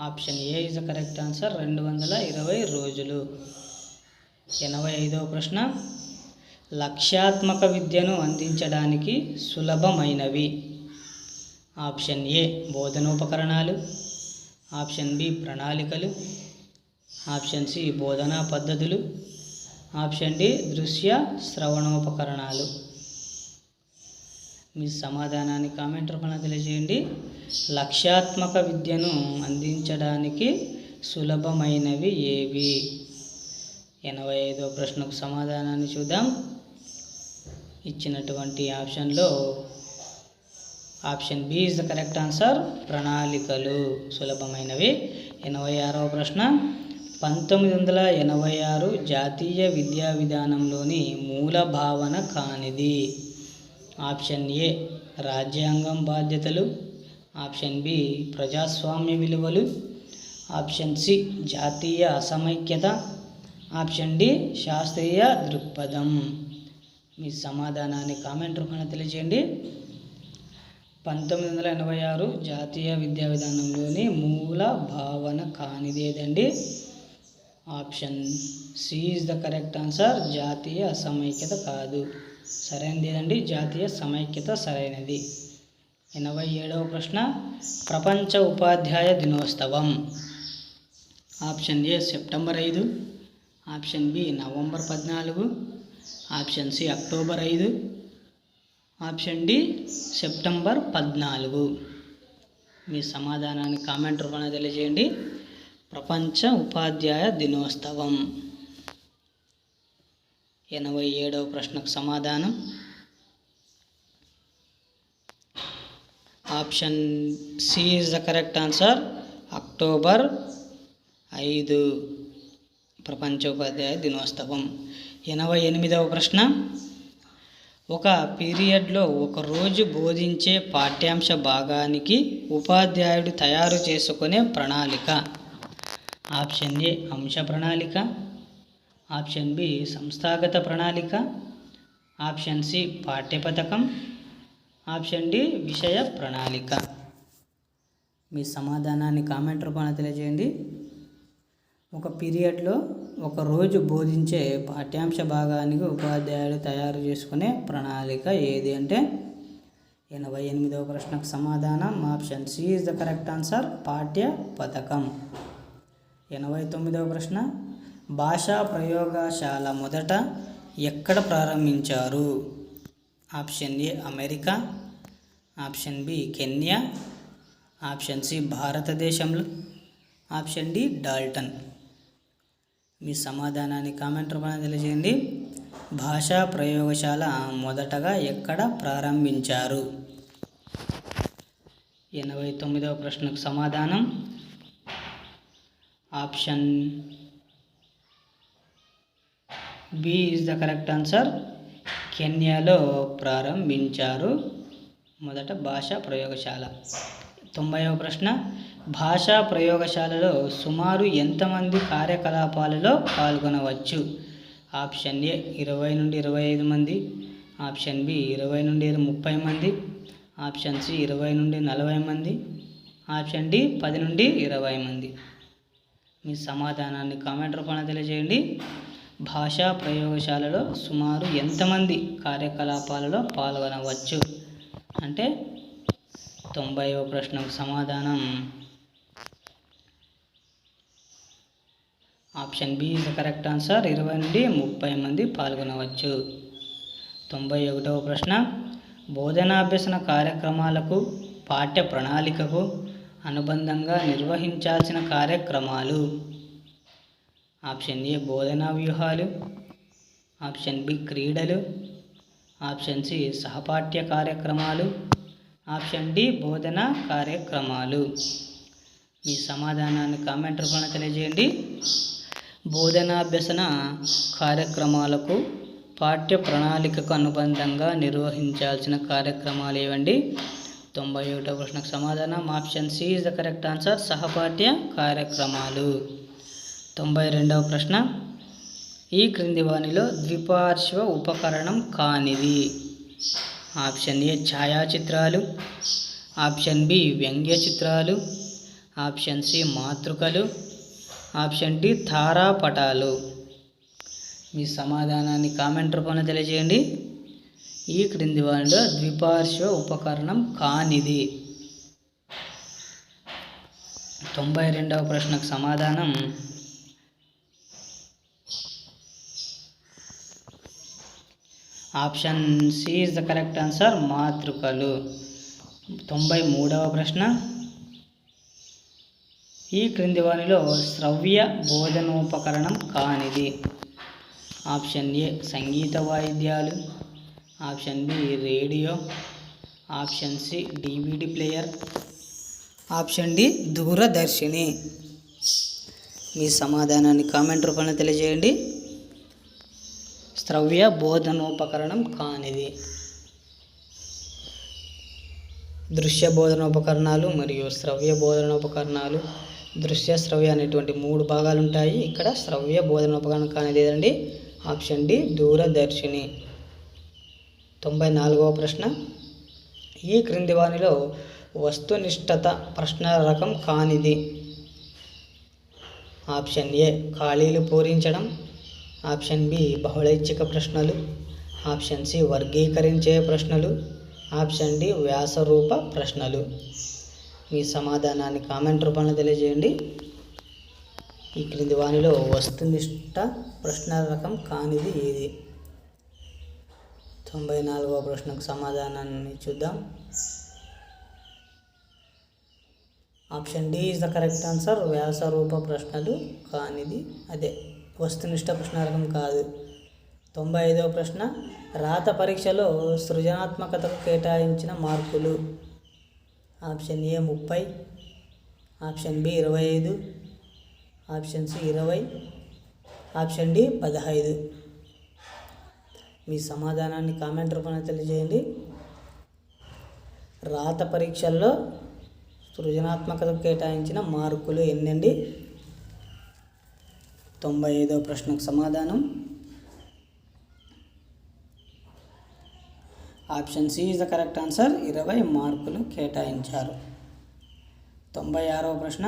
option A is the correct answer, 220 రోజులు. 85వ ప్రశ్న, లక్ష్యాత్మక విద్యను అందించడానికి సులభమైనవి? ఆప్షన్ ఏ బోధనోపకరణాలు, ఆప్షన్ బి ప్రణాళికలు, ఆప్షన్ సి బోధనా పద్ధతులు, ఆప్షన్ డి దృశ్య శ్రవణోపకరణాలు. మీ సమాధానాన్ని కామెంట్ రూపంలో తెలియజేయండి. లక్ష్యాత్మక విద్యను అందించడానికి సులభమైనవి ఏవి? 85వ ప్రశ్నకు సమాధానాన్ని చూద్దాం. ఇచ్చినటువంటి ఆప్షన్లో option B is the correct answer, ప్రణాళికలు సులభమైనవి. 86వ ప్రశ్న, 1986 జాతీయ విద్యా విధానంలోని మూల భావన కానిది? ఆప్షన్ ఏ రాజ్యాంగం బాధ్యతలు, ఆప్షన్ బి ప్రజాస్వామ్య విలువలు, ఆప్షన్ సి జాతీయ అసమైక్యత, ఆప్షన్ డి శాస్త్రీయ దృక్పథం. మీ సమాధానాన్ని కామెంట్ రూపంలో తెలియజేయండి. 1986 జాతీయ విద్యా విధానంలోని మూల భావన కానిది ఏదండి? Option C is the correct answer, జాతీయ సమైక్యత కాదు. సరైనది ఏదండి? జాతీయ సమైక్యత సరైనది. 87వ ప్రశ్న, ప్రపంచ ఉపాధ్యాయ దినోత్సవం? Option A September 5, option B November 14, option C October 5, option D September 14. మీ సమాధానాన్ని కామెంట్ రూపంలో తెలియజేయండి. ప్రపంచ ఉపాధ్యాయ దినోత్సవం. 87వ ప్రశ్నకు సమాధానం option C is the correct answer. October 5 ప్రపంచ ఉపాధ్యాయ దినోత్సవం. 88వ ప్రశ్న, ఒక పీరియడ్లో ఒకరోజు బోధించే పాఠ్యాంశ భాగానికి ఉపాధ్యాయుడు తయారు చేసుకునే ప్రణాళిక. ఆప్షన్ ఏ అంశ ప్రణాళిక, ఆప్షన్ బి సంస్థాగత ప్రణాళిక, ఆప్షన్ సి పాఠ్యపథకం, ఆప్షన్ డి విషయ ప్రణాళిక. మీ సమాధానాన్ని కామెంట్ రూపంలో తెలియజేయండి. ఒక పీరియడ్లో ఒకరోజు బోధించే పాఠ్యాంశ భాగానికి ఉపాధ్యాయుడు తయారు చేసుకునే ప్రణాళిక ఏది అంటే 88వ ప్రశ్నకు సమాధానం option C is the correct answer. పాఠ్య పథకం. 89వ ప్రశ్న, భాషా ప్రయోగశాల మొదట ఎక్కడ ప్రారంభించారు? Option A America, option B Kenya, option C భారతదేశంలో, ఆప్షన్ డి డాల్టన్. మీ సమాధానాన్ని కామెంట్ రూపంలో తెలియజేయండి. భాషా ప్రయోగశాల మొదటగా ఎక్కడ ప్రారంభించారు? 89వ ప్రశ్నకు సమాధానం option B is the correct answer. కెన్యాలో ప్రారంభించారు మొదట భాషా ప్రయోగశాల. 90వ ప్రశ్న, భాషా ప్రయోగశాలలో సుమారు ఎంతమంది కార్యకలాపాలలో పాల్గొనవచ్చు? ఆప్షన్ ఏ 20 నుండి 25 మంది, ఆప్షన్ బి 20 నుండి 30 మంది, ఆప్షన్ సి 20 నుండి 40 మంది, ఆప్షన్ డి 10 నుండి 20 మంది. మీ సమాధానాన్ని కామెంట్ రూపంలో తెలియజేయండి. భాషా ప్రయోగశాలలో సుమారు ఎంతమంది కార్యకలాపాలలో పాల్గొనవచ్చు అంటే 90వ ప్రశ్నకు సమాధానం option B is the correct answer. 20 నుండి 30 మంది పాల్గొనవచ్చు. 91వ ప్రశ్న, బోధనాభ్యసన కార్యక్రమాలకు పాఠ్య ప్రణాళికకు అనుబంధంగా నిర్వహించాల్సిన కార్యక్రమాలు. ఆప్షన్ ఏ బోధనా వ్యూహాలు, ఆప్షన్ బి క్రీడలు, ఆప్షన్ సి సహపాఠ్య కార్యక్రమాలు, ఆప్షన్ డి బోధనా కార్యక్రమాలు. మీ సమాధానాన్ని కామెంట్ రూపంలో తెలియజేయండి. బోధనాభ్యసన కార్యక్రమాలకు పాఠ్య ప్రణాళికకు అనుబంధంగా నిర్వహించాల్సిన కార్యక్రమాలు ఏవండి? 91వ ప్రశ్నకు సమాధానం option C is the correct answer. సహపాఠ్య కార్యక్రమాలు. 92వ ప్రశ్న, ఈ క్రింది వానిలో ద్విపార్శ్వ ఉపకరణం కానిది. ఆప్షన్ ఏ ఛాయాచిత్రాలు, ఆప్షన్ బి వ్యంగ్య చిత్రాలు, ఆప్షన్ సి మాతృకలు, ఆప్షన్ డి తారాపటాలు. మీ సమాధానాన్ని కామెంట్ రూపంలో తెలియజేయండి. ఈ క్రింది వానిలో ద్విపార్శ్వ ఉపకరణం కానిది. 92వ ప్రశ్నకు సమాధానం option C is the correct answer. మాతృకలు. 93వ ప్రశ్న, ఈ క్రింది వానిలో శ్రవ్య బోధనోపకరణం కానిది. ఆప్షన్ ఏ సంగీత వాయిద్యాలు, option B radio, option C DVD player, option D దూరదర్శిని. మీ సమాధానాన్ని కామెంట్ రూపంలో తెలియజేయండి. శ్రవ్య బోధనోపకరణం కానిది. దృశ్య బోధనోపకరణాలు మరియు శ్రవ్య బోధనోపకరణాలు, దృశ్య శ్రవ్య అనేటువంటి 3 భాగాలు ఉంటాయి. ఇక్కడ శ్రవ్య బోధనోపకరణం కానిది ఏదండి? Option D దూరదర్శిని. 94వ ప్రశ్న, ఈ క్రింది వానిలో వస్తునిష్ఠత ప్రశ్న రకం కానిది. ఆప్షన్ ఏ ఖాళీలు పూరించడం, ఆప్షన్ బి బహుళైచ్ఛిక ప్రశ్నలు, ఆప్షన్ సి వర్గీకరించే ప్రశ్నలు, ఆప్షన్ డి వ్యాసరూప ప్రశ్నలు. మీ సమాధానాన్ని కామెంట్ రూపంలో తెలియజేయండి. ఈ క్రింది వానిలో వస్తునిష్ట ప్రశ్న రకం కానిది ఏది? 94వ ప్రశ్నకు సమాధానాన్ని చూద్దాం. Option D is the correct answer. వ్యాసరూప ప్రశ్నలు కానిది అదే, వస్తునిష్ట ప్రశ్నార్హం కాదు. 95వ ప్రశ్న, రాత పరీక్షలో సృజనాత్మకతకు కేటాయించిన మార్కులు. Option A 30, option B 25, option C 20, option D 15. మీ సమాధానాన్ని కామెంట్ రూపంలో తెలియజేయండి. రాత పరీక్షల్లో సృజనాత్మకతకు కేటాయించిన మార్కులు ఎన్నండి? 95వ ప్రశ్నకు సమాధానం option C is the correct answer. 20 మార్కులు కేటాయించారు. 96వ ప్రశ్న,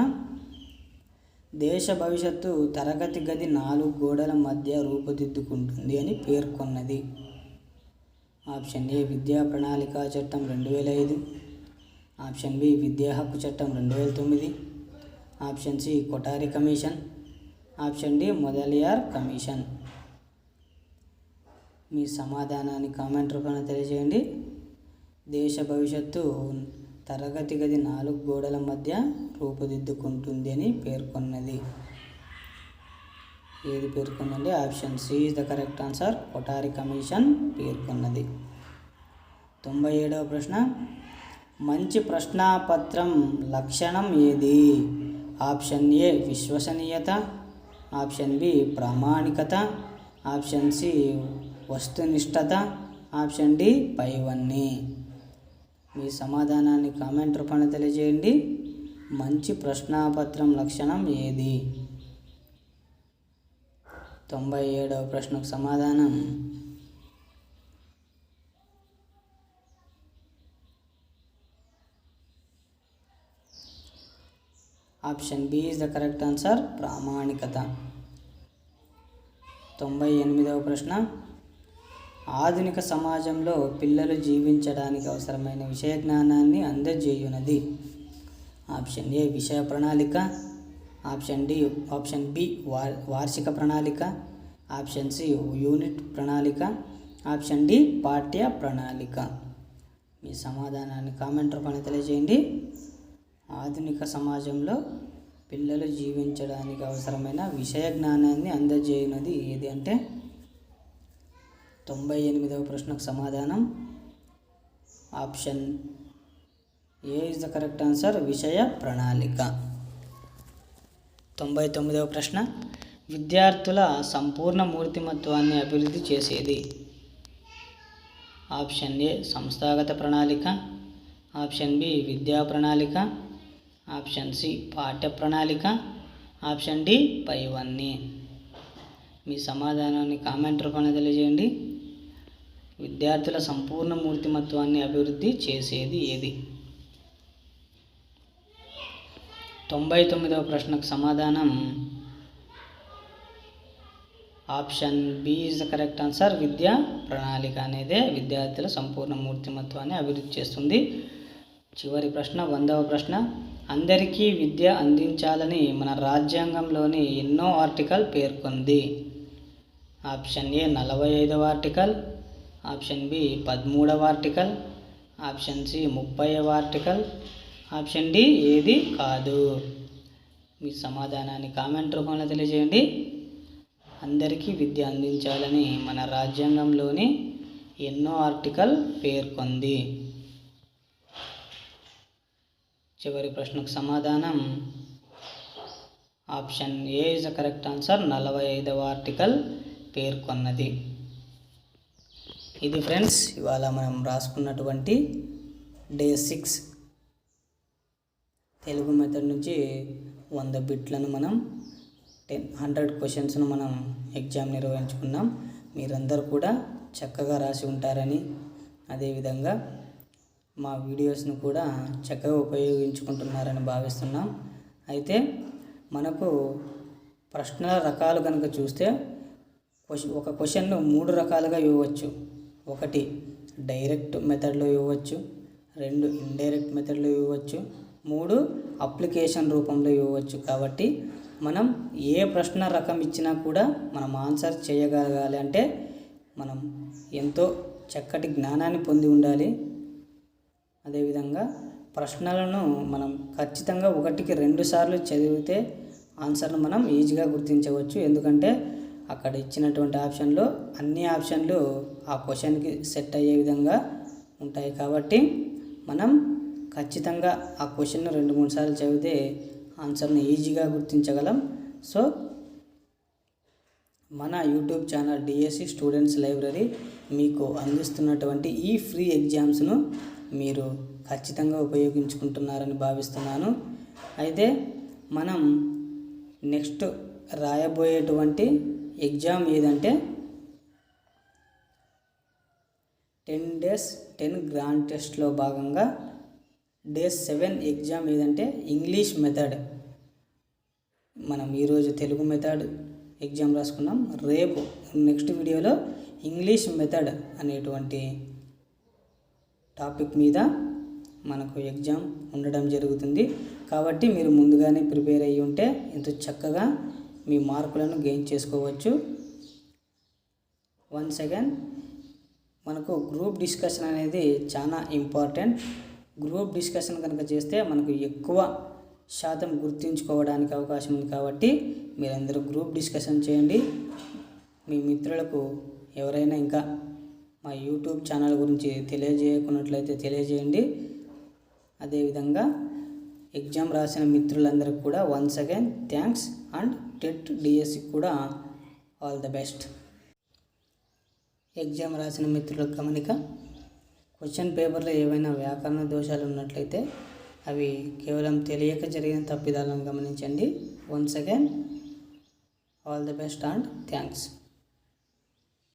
దేశ భవిష్యత్తు తరగతి గది 4 గోడల మధ్య రూపుదిద్దుకుంటుంది అని పేర్కొన్నది. ఆప్షన్ ఏ విద్యా ప్రణాళిక చట్టం 2005, ఆప్షన్ బి విద్యా హక్కు చట్టం 2009, option C Kothari commission, option D Mudaliar commission. మీ సమాధానాన్ని కామెంట్ రూపంలో తెలియజేయండి. దేశ భవిష్యత్తు తరగతి గది 4 గోడల మధ్య రూపుదిద్దుకుంటుంది అని పేర్కొన్నది. ఏది పేర్కొందండి? Option C is the correct answer. Kothari commission పేర్కొన్నది. 97వ ప్రశ్న, మంచి ప్రశ్నాపత్రం లక్షణం ఏది? ఆప్షన్ ఏ విశ్వసనీయత, ఆప్షన్ బి ప్రామాణికత, ఆప్షన్ సి వస్తునిష్టత, ఆప్షన్ డి పైవన్నీ. మీ సమాధానాన్ని కామెంట్ రూపంలో తెలియజేయండి. మంచి ప్రశ్నాపత్రం లక్షణం ఏది? 97వ ప్రశ్నకు సమాధానం option B is the correct answer. ప్రామాణికత. 98వ ప్రశ్న, ఆధునిక సమాజంలో పిల్లలు జీవించడానికి అవసరమైన విషయ జ్ఞానాన్ని అందజేయునది. ఆప్షన్ ఏ విషయ ప్రణాళిక, ఆప్షన్ బి వార్షిక ప్రణాళిక, ఆప్షన్ సి యూనిట్ ప్రణాళిక, ఆప్షన్ డి పాఠ్య ప్రణాళిక. మీ సమాధానాన్ని కామెంట్ రూపంలో తెలియజేయండి. ఆధునిక సమాజంలో పిల్లలు జీవించడానికి అవసరమైన విషయ జ్ఞానాన్ని అందజేయునది ఏది అంటే 98వ ప్రశ్నకు సమాధానం option A is the correct answer. విషయ ప్రణాళిక. 99వ ప్రశ్న, విద్యార్థుల సంపూర్ణ మూర్తిమత్వాన్ని అభివృద్ధి చేసేది. ఆప్షన్ ఏ సంస్థాగత ప్రణాళిక, ఆప్షన్ బి విద్యా ప్రణాళిక, ఆప్షన్ సి పాఠ్య ప్రణాళిక, ఆప్షన్ డి పైవన్నీ. మీ సమాధానాన్ని కామెంట్ రూపంలో తెలియజేయండి. విద్యార్థుల సంపూర్ణ మూర్తిమత్వాన్ని అభివృద్ధి చేసేది ఏది? 99వ ప్రశ్నకు సమాధానం option B is the correct answer. విద్యా ప్రణాళిక అనేదే విద్యార్థుల సంపూర్ణ మూర్తిమత్వాన్ని అభివృద్ధి చేస్తుంది. చివరి ప్రశ్న 100వ ప్రశ్న, అందరికీ విద్య అందించాలని మన రాజ్యాంగంలోని ఎన్నో ఆర్టికల్ పేర్కొంది. ఆప్షన్ ఏ 45వ ఆర్టికల్, ఆప్షన్ బి 13వ ఆర్టికల్, ఆప్షన్ సి 30వ ఆర్టికల్, ఆప్షన్ డి ఏది కాదు. మీ సమాధానాన్ని కామెంట్ రూపంలో తెలియజేయండి. అందరికీ విద్య అందించాలని మన రాజ్యాంగంలోని ఎన్నో ఆర్టికల్ పేర్కొంది. చివరి ప్రశ్నకు సమాధానం option A is the correct answer. 45వ ఆర్టికల్ పేర్కొన్నది. ఇది ఫ్రెండ్స్ ఇవాళ మనం రాసుకున్నటువంటి డే 6 తెలుగు మెథడ్ నుంచి 100 బిట్లను మనం 100 క్వశ్చన్స్ను మనం ఎగ్జామ్ నిర్వహించుకున్నాం. మీరందరూ కూడా చక్కగా రాసి ఉంటారని, అదేవిధంగా మా వీడియోస్ను కూడా చక్కగా ఉపయోగించుకుంటున్నారని భావిస్తున్నాం. అయితే మనకు ప్రశ్నల రకాలు కనుక చూస్తే ఒక క్వశ్చన్ను 3 రకాలుగా ఇవ్వవచ్చు. 1 డైరెక్ట్ మెథడ్లో ఇవ్వచ్చు, 2 ఇండైరెక్ట్ మెథడ్లో ఇవ్వచ్చు, 3 అప్లికేషన్ రూపంలో ఇవ్వచ్చు. కాబట్టి మనం ఏ ప్రశ్న రకం ఇచ్చినా కూడా మనం ఆన్సర్ చేయగలగాలి అంటే మనం ఎంతో చక్కటి జ్ఞానాన్ని పొంది ఉండాలి. అదేవిధంగా ప్రశ్నలను మనం ఖచ్చితంగా 1కి 2 సార్లు చదివితే ఆన్సర్ను మనం ఈజీగా గుర్తించవచ్చు. ఎందుకంటే అక్కడ ఇచ్చినటువంటి ఆప్షన్లో అన్ని ఆప్షన్లు ఆ క్వశ్చన్కి సెట్ అయ్యే విధంగా ఉంటాయి. కాబట్టి మనం ఖచ్చితంగా ఆ క్వశ్చన్ను 2-3 సార్లు చదివితే ఆన్సర్ని ఈజీగా గుర్తించగలం. సో మన YouTube channel DSC students library మీకు అందిస్తున్నటువంటి ఈ ఫ్రీ ఎగ్జామ్స్ను మీరు ఖచ్చితంగా ఉపయోగించుకుంటున్నారని భావిస్తున్నాను. అయితే మనం నెక్స్ట్ రాయబోయేటువంటి ఎగ్జామ్ ఏదంటే 10 days 10 గ్రాండ్ టెస్ట్లో భాగంగా డే 7 ఎగ్జామ్ ఏదంటే ఇంగ్లీష్ మెథడ్. మనం ఈరోజు తెలుగు మెథడ్ ఎగ్జామ్ రాసుకున్నాం. రేపు నెక్స్ట్ వీడియోలో ఇంగ్లీష్ మెథడ్ అనేటువంటి టాపిక్ మీద మనకు ఎగ్జామ్ ఉండడం జరుగుతుంది. కాబట్టి మీరు ముందుగానే ప్రిపేర్ అయ్యి ఉంటే ఎంతో చక్కగా మీ మార్కులను గెయిన్ చేసుకోవచ్చు. వన్స్ అగైన్ మనకు గ్రూప్ డిస్కషన్ అనేది చాలా ఇంపార్టెంట్. గ్రూప్ డిస్కషన్ కనుక చేస్తే మనకు ఎక్కువ శాతం గుర్తుంచుకోవడానికి అవకాశం ఉంది. కాబట్టి మీరందరూ గ్రూప్ డిస్కషన్ చేయండి. మీ మిత్రులకు ఎవరైనా ఇంకా మా యూట్యూబ్ ఛానల్ గురించి తెలియజేయకున్నట్లయితే తెలియజేయండి. అదేవిధంగా ఎగ్జామ్ రాసిన మిత్రులందరికీ కూడా once again thanks and TET DSC కూడా ఆల్ ద బెస్ట్. ఎగ్జామ్ రాసిన మిత్రులకు గమనిక, క్వశ్చన్ పేపర్లో ఏవైనా వ్యాకరణ దోషాలు ఉన్నట్లయితే అవి కేవలం తెలియక జరిగిన తప్పిదాలను గమనించండి. Once again all the best and thanks.